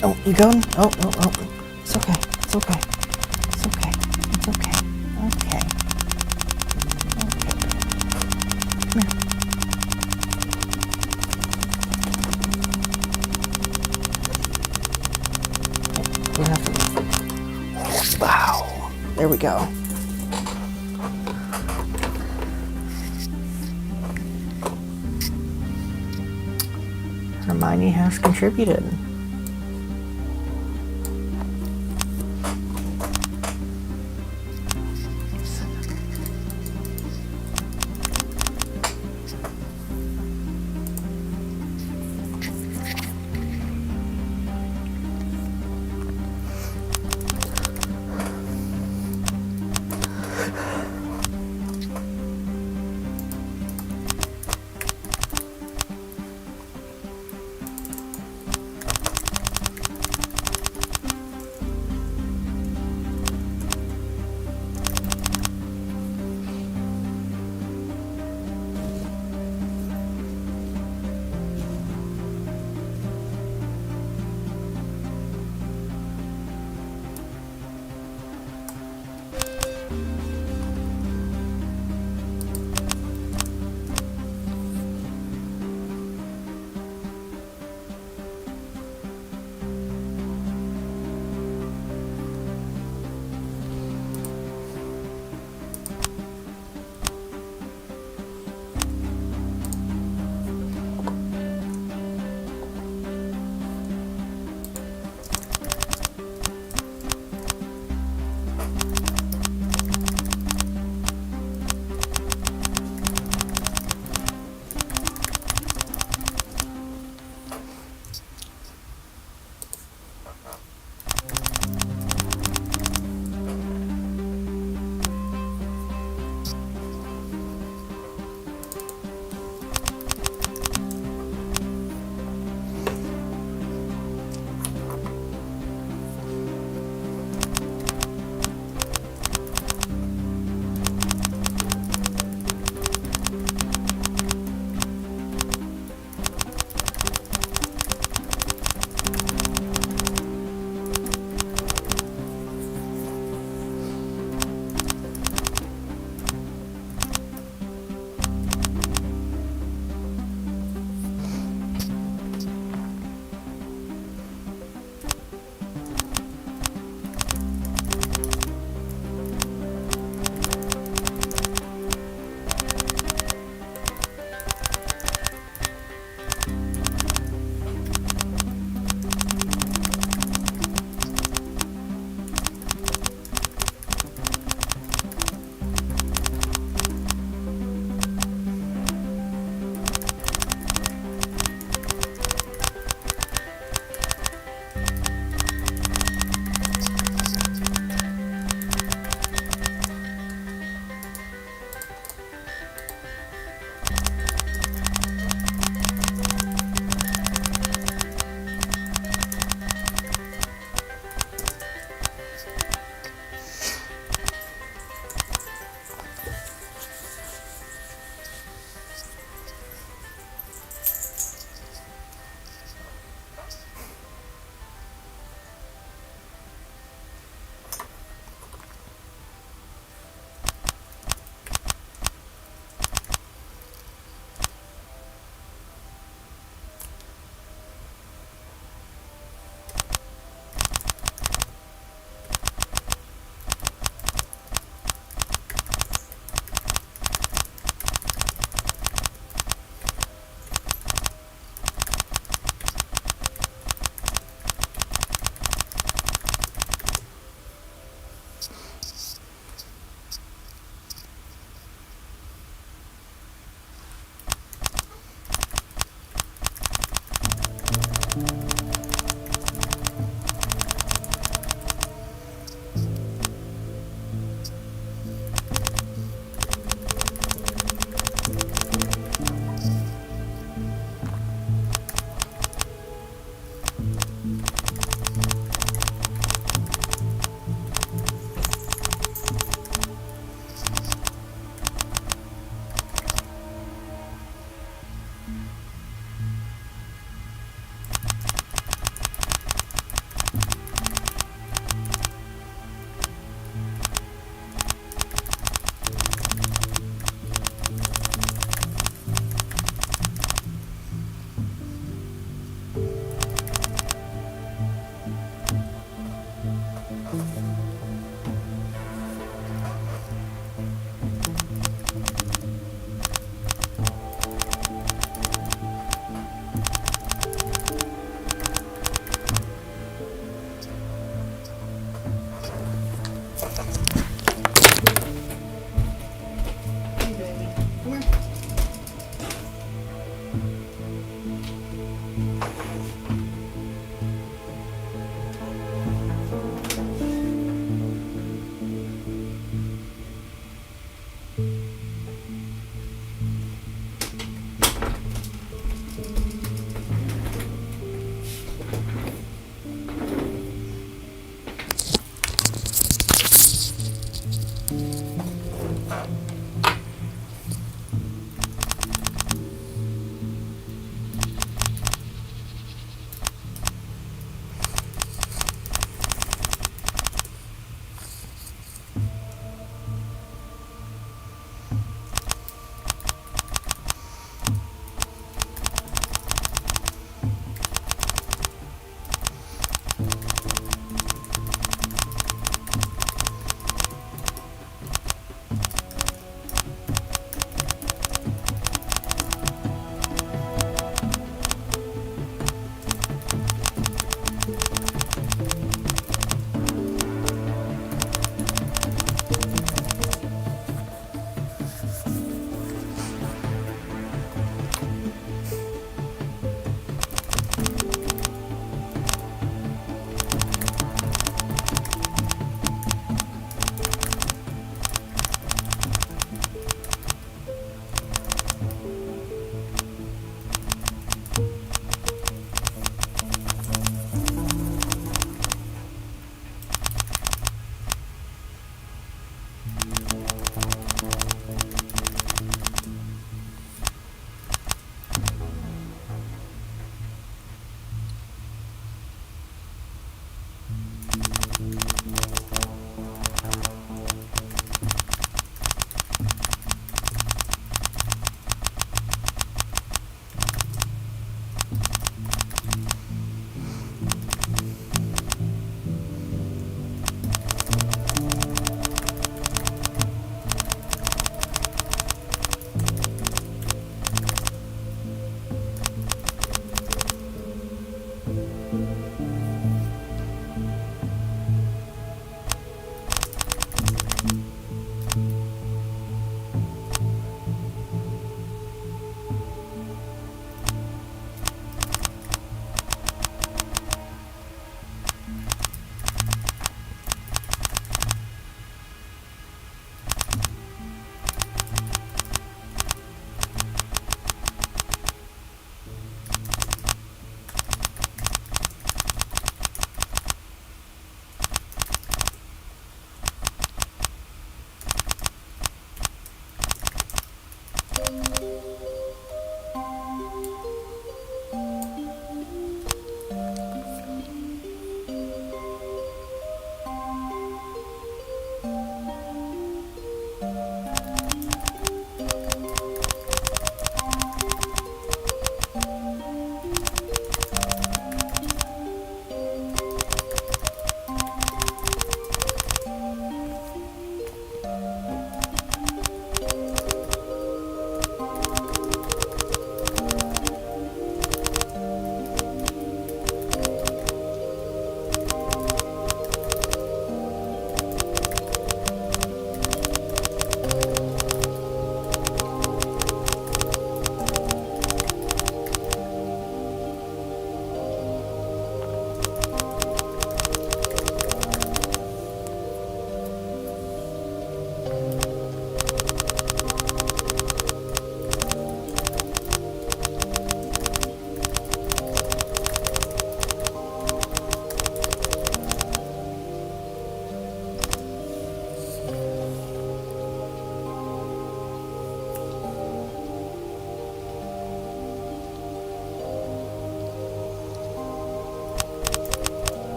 Oh, you going? Oh, oh, oh. It's okay. It's okay. It's okay. It's okay. Okay. Okay. Come here. We have to... Wow. There we go. Hermione has contributed.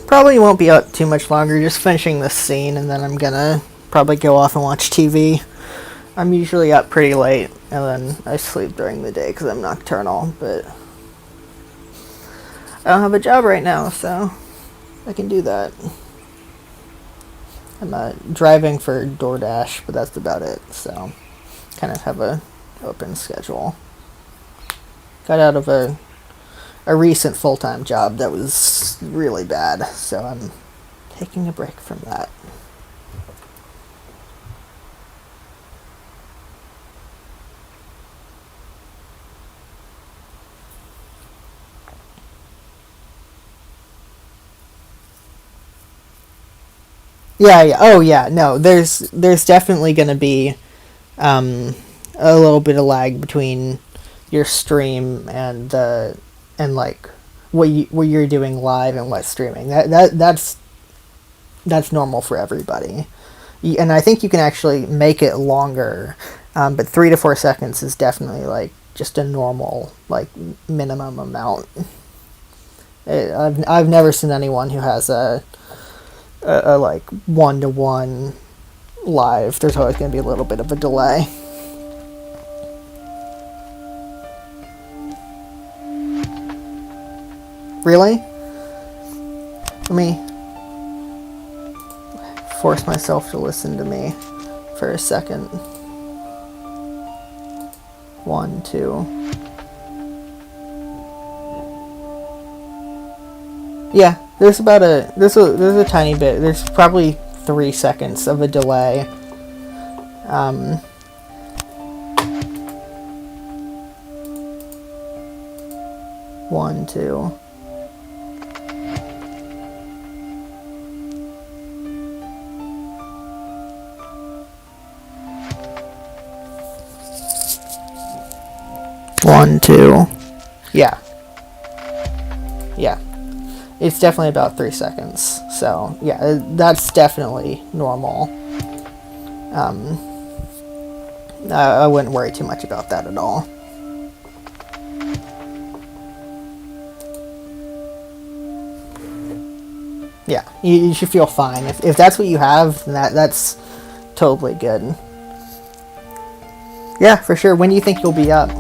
Probably won't be up too much longer, just finishing this scene, and then I'm gonna probably go off and watch TV. I'm usually up pretty late, and then I sleep during the day because I'm nocturnal, but I don't have a job right now, so I can do that. I'm driving for DoorDash, but that's about it, so kind of have a open schedule. Got out of a recent full-time job that was really bad, so I'm taking a break from that. Yeah. Oh, yeah. No, there's definitely going to be a little bit of lag between your stream and like what you're doing live and what's streaming. That's normal for everybody. And I think you can actually make it longer, but 3 to 4 seconds is definitely like just a normal like minimum amount. I've never seen anyone who has a like 1-to-1 live. There's always going to be a little bit of a delay. Really? Let me force myself to listen to me for a second. 1, 2. Yeah, there's a tiny bit. There's probably 3 seconds of a delay. 1, 2. One, two. Yeah. Yeah. It's definitely about 3 seconds. So, yeah, that's definitely normal. I wouldn't worry too much about that at all. Yeah, you should feel fine. If that's what you have, then that's totally good. Yeah, for sure. When do you think you'll be up?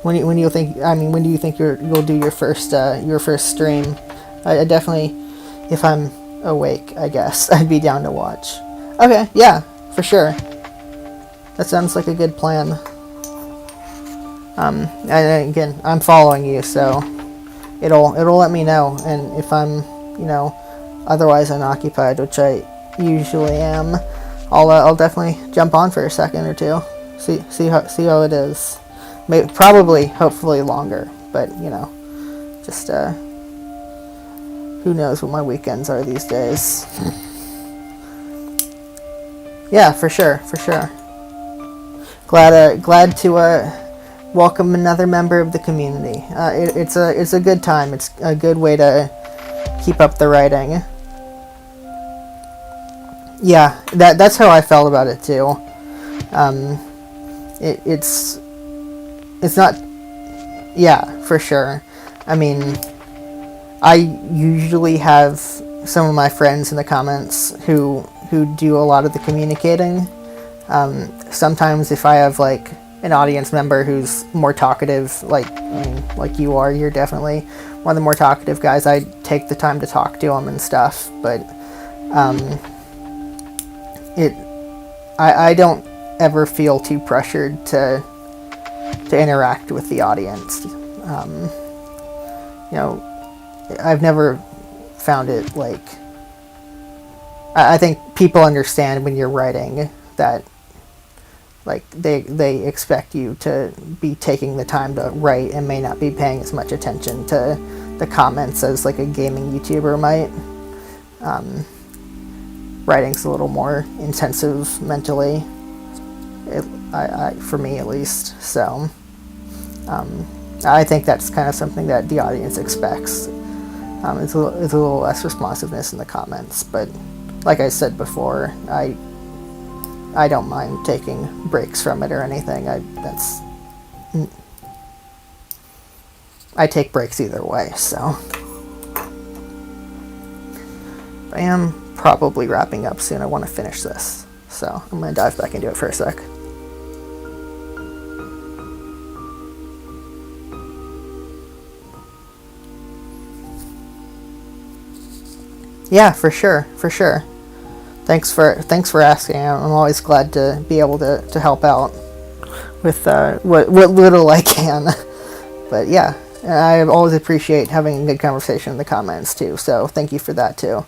When do you think you'll do your first stream? I definitely, if I'm awake, I guess I'd be down to watch. Okay, yeah, for sure. That sounds like a good plan. And again, I'm following you, so it'll let me know. And if I'm, otherwise unoccupied, which I usually am, I'll definitely jump on for a second or two. See how it is. Maybe, probably, hopefully longer, but just who knows what my weekends are these days. Yeah, for sure. Glad to welcome another member of the community. It's a good time. It's a good way to keep up the writing. Yeah, that's how I felt about it too. It's not. Yeah, for sure. I mean, I usually have some of my friends in the comments who do a lot of the communicating. Sometimes if I have like an audience member who's more talkative, like you are, you're definitely one of the more talkative guys. I take the time to talk to them and stuff, but I don't ever feel too pressured to interact with the audience. I've never found it like. I think people understand when you're writing that, like, they expect you to be taking the time to write and may not be paying as much attention to the comments as like a gaming YouTuber might. Writing's a little more intensive mentally, for me at least. So I think that's kind of something that the audience expects. It's a little less responsiveness in the comments, but like I said before, I don't mind taking breaks from it or anything. I take breaks either way, so. I am probably wrapping up soon. I want to finish this, so I'm going to dive back into it for a sec. Yeah, for sure. Thanks for asking. I'm always glad to be able to help out with what little I can. But yeah, I always appreciate having a good conversation in the comments too. So thank you for that too.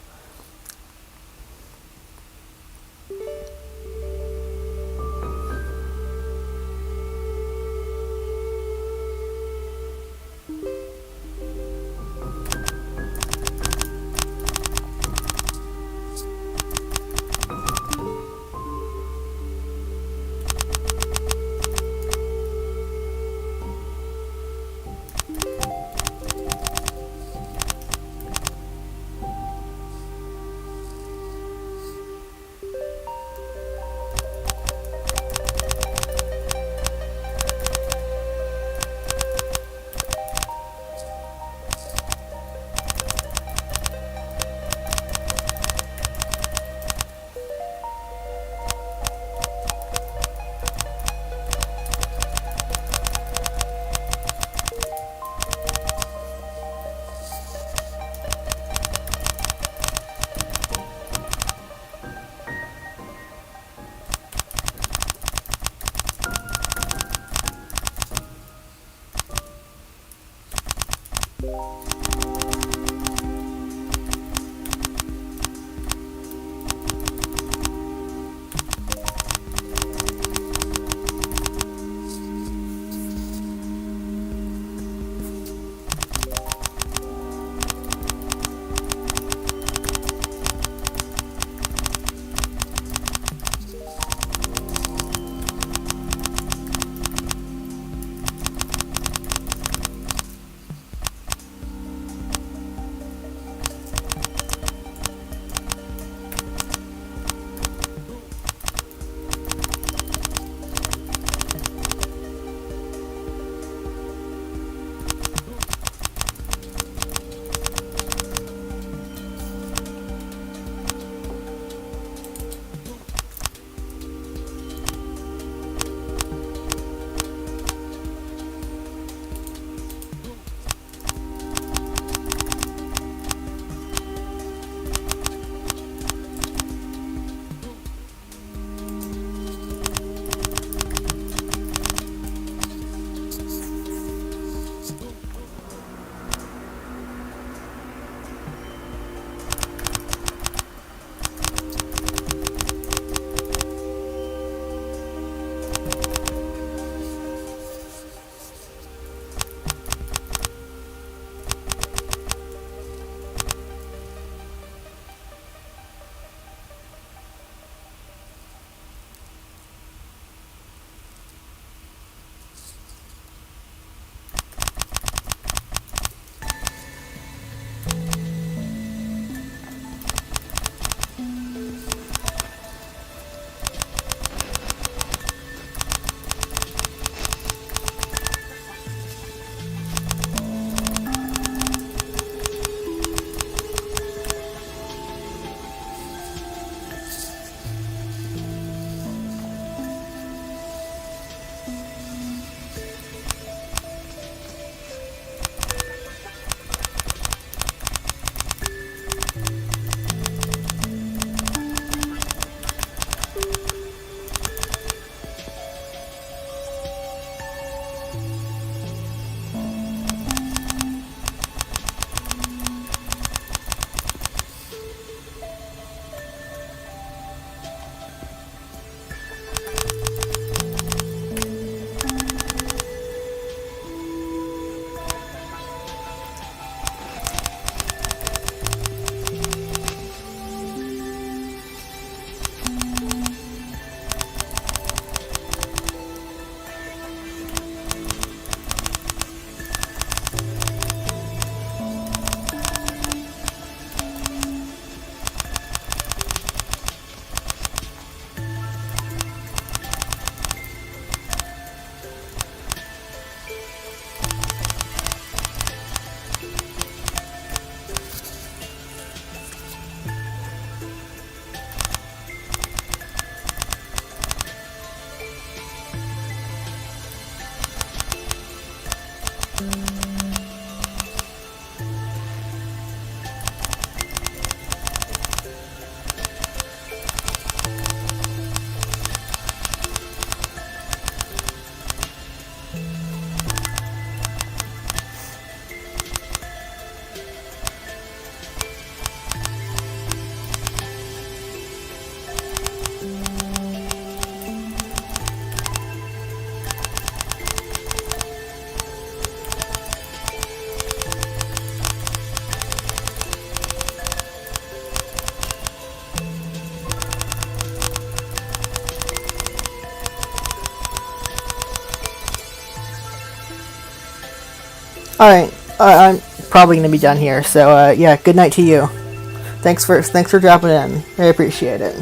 All right, I'm probably gonna be done here. So yeah, good night to you. Thanks for dropping in. I appreciate it.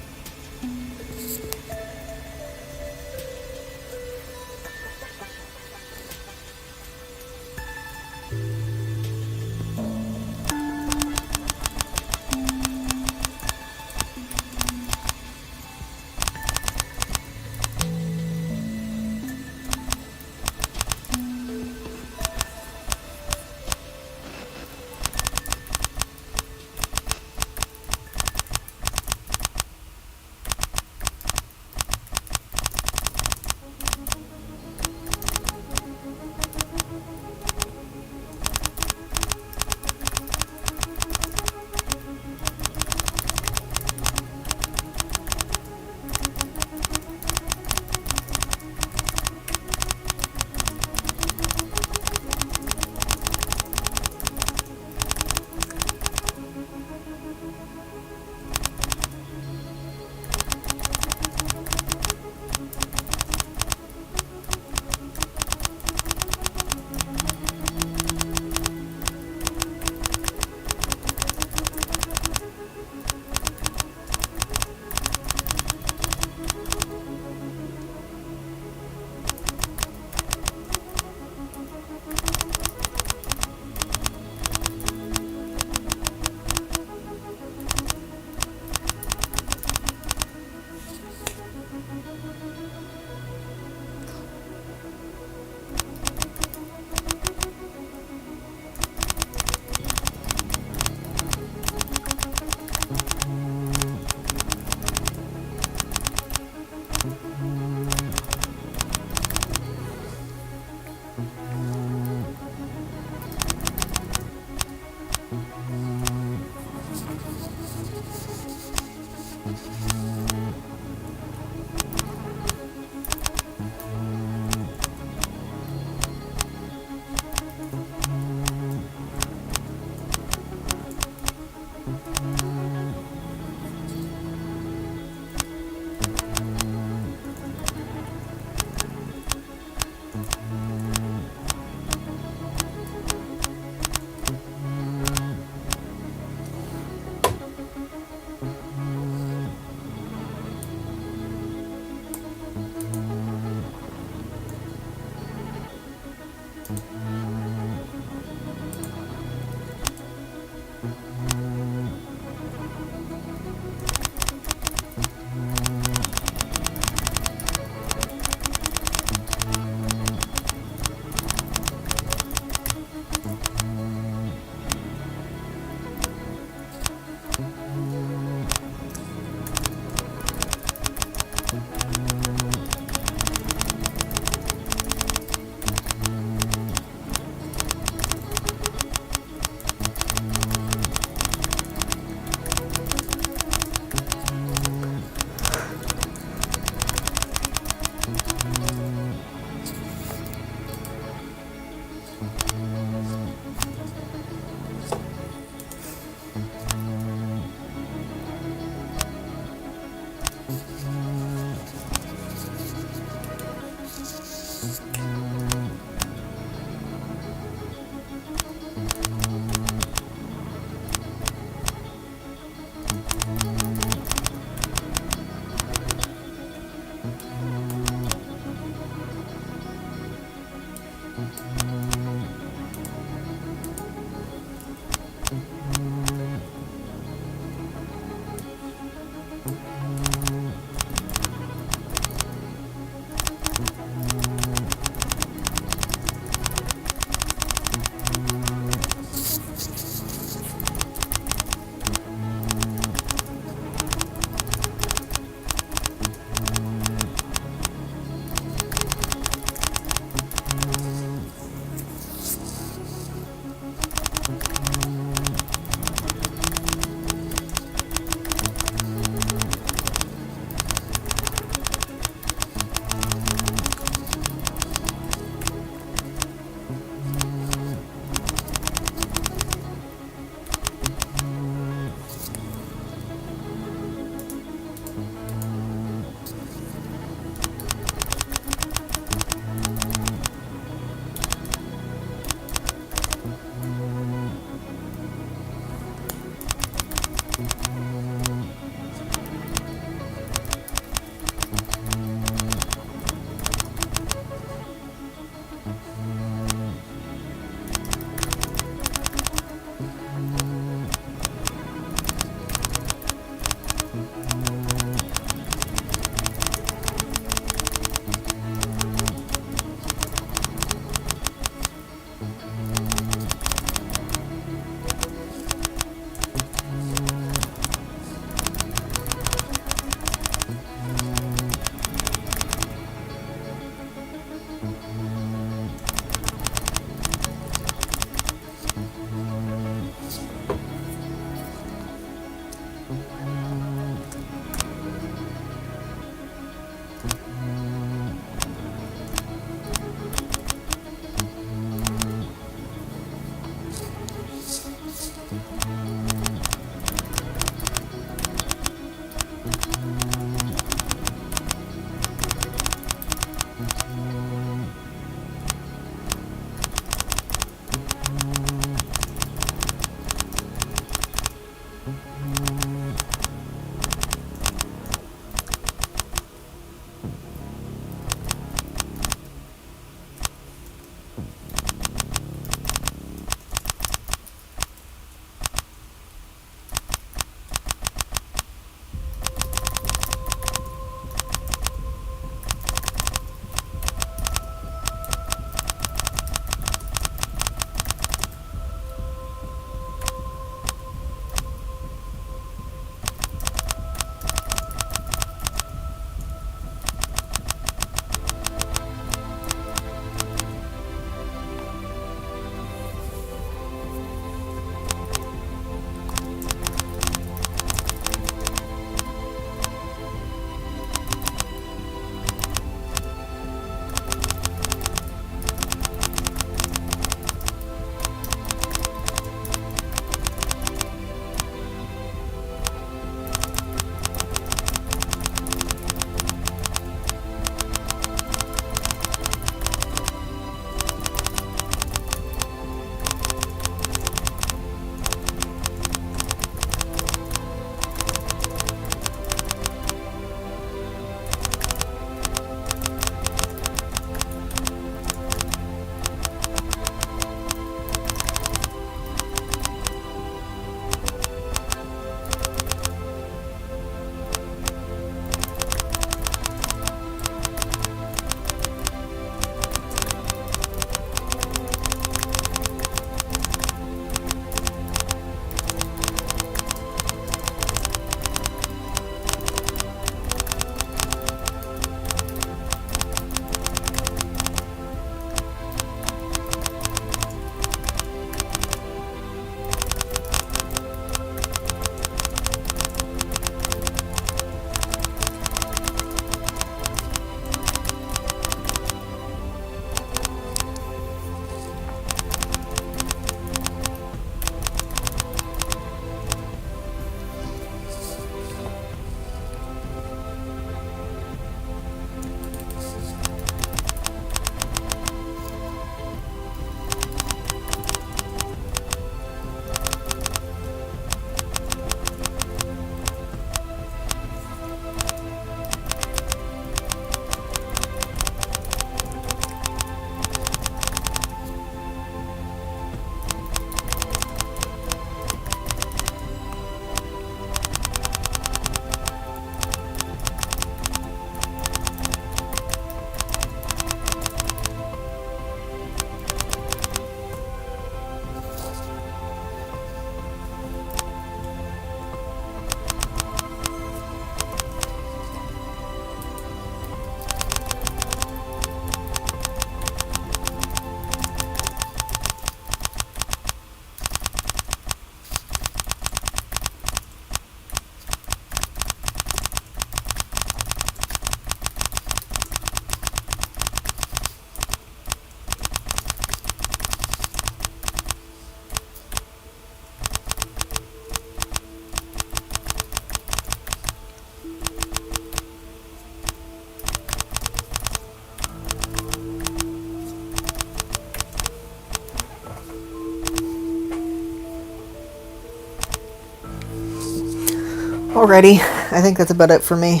Alrighty, I think that's about it for me.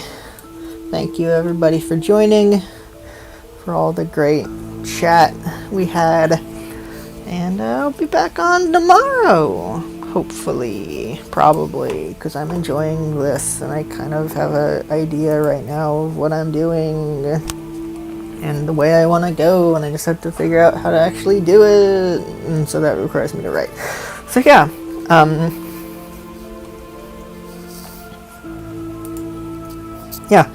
Thank you everybody for joining, for all the great chat we had, and I'll be back on tomorrow, hopefully, probably, because I'm enjoying this, and I kind of have an idea right now of what I'm doing, and the way I want to go, and I just have to figure out how to actually do it, and so that requires me to write. So yeah, yeah.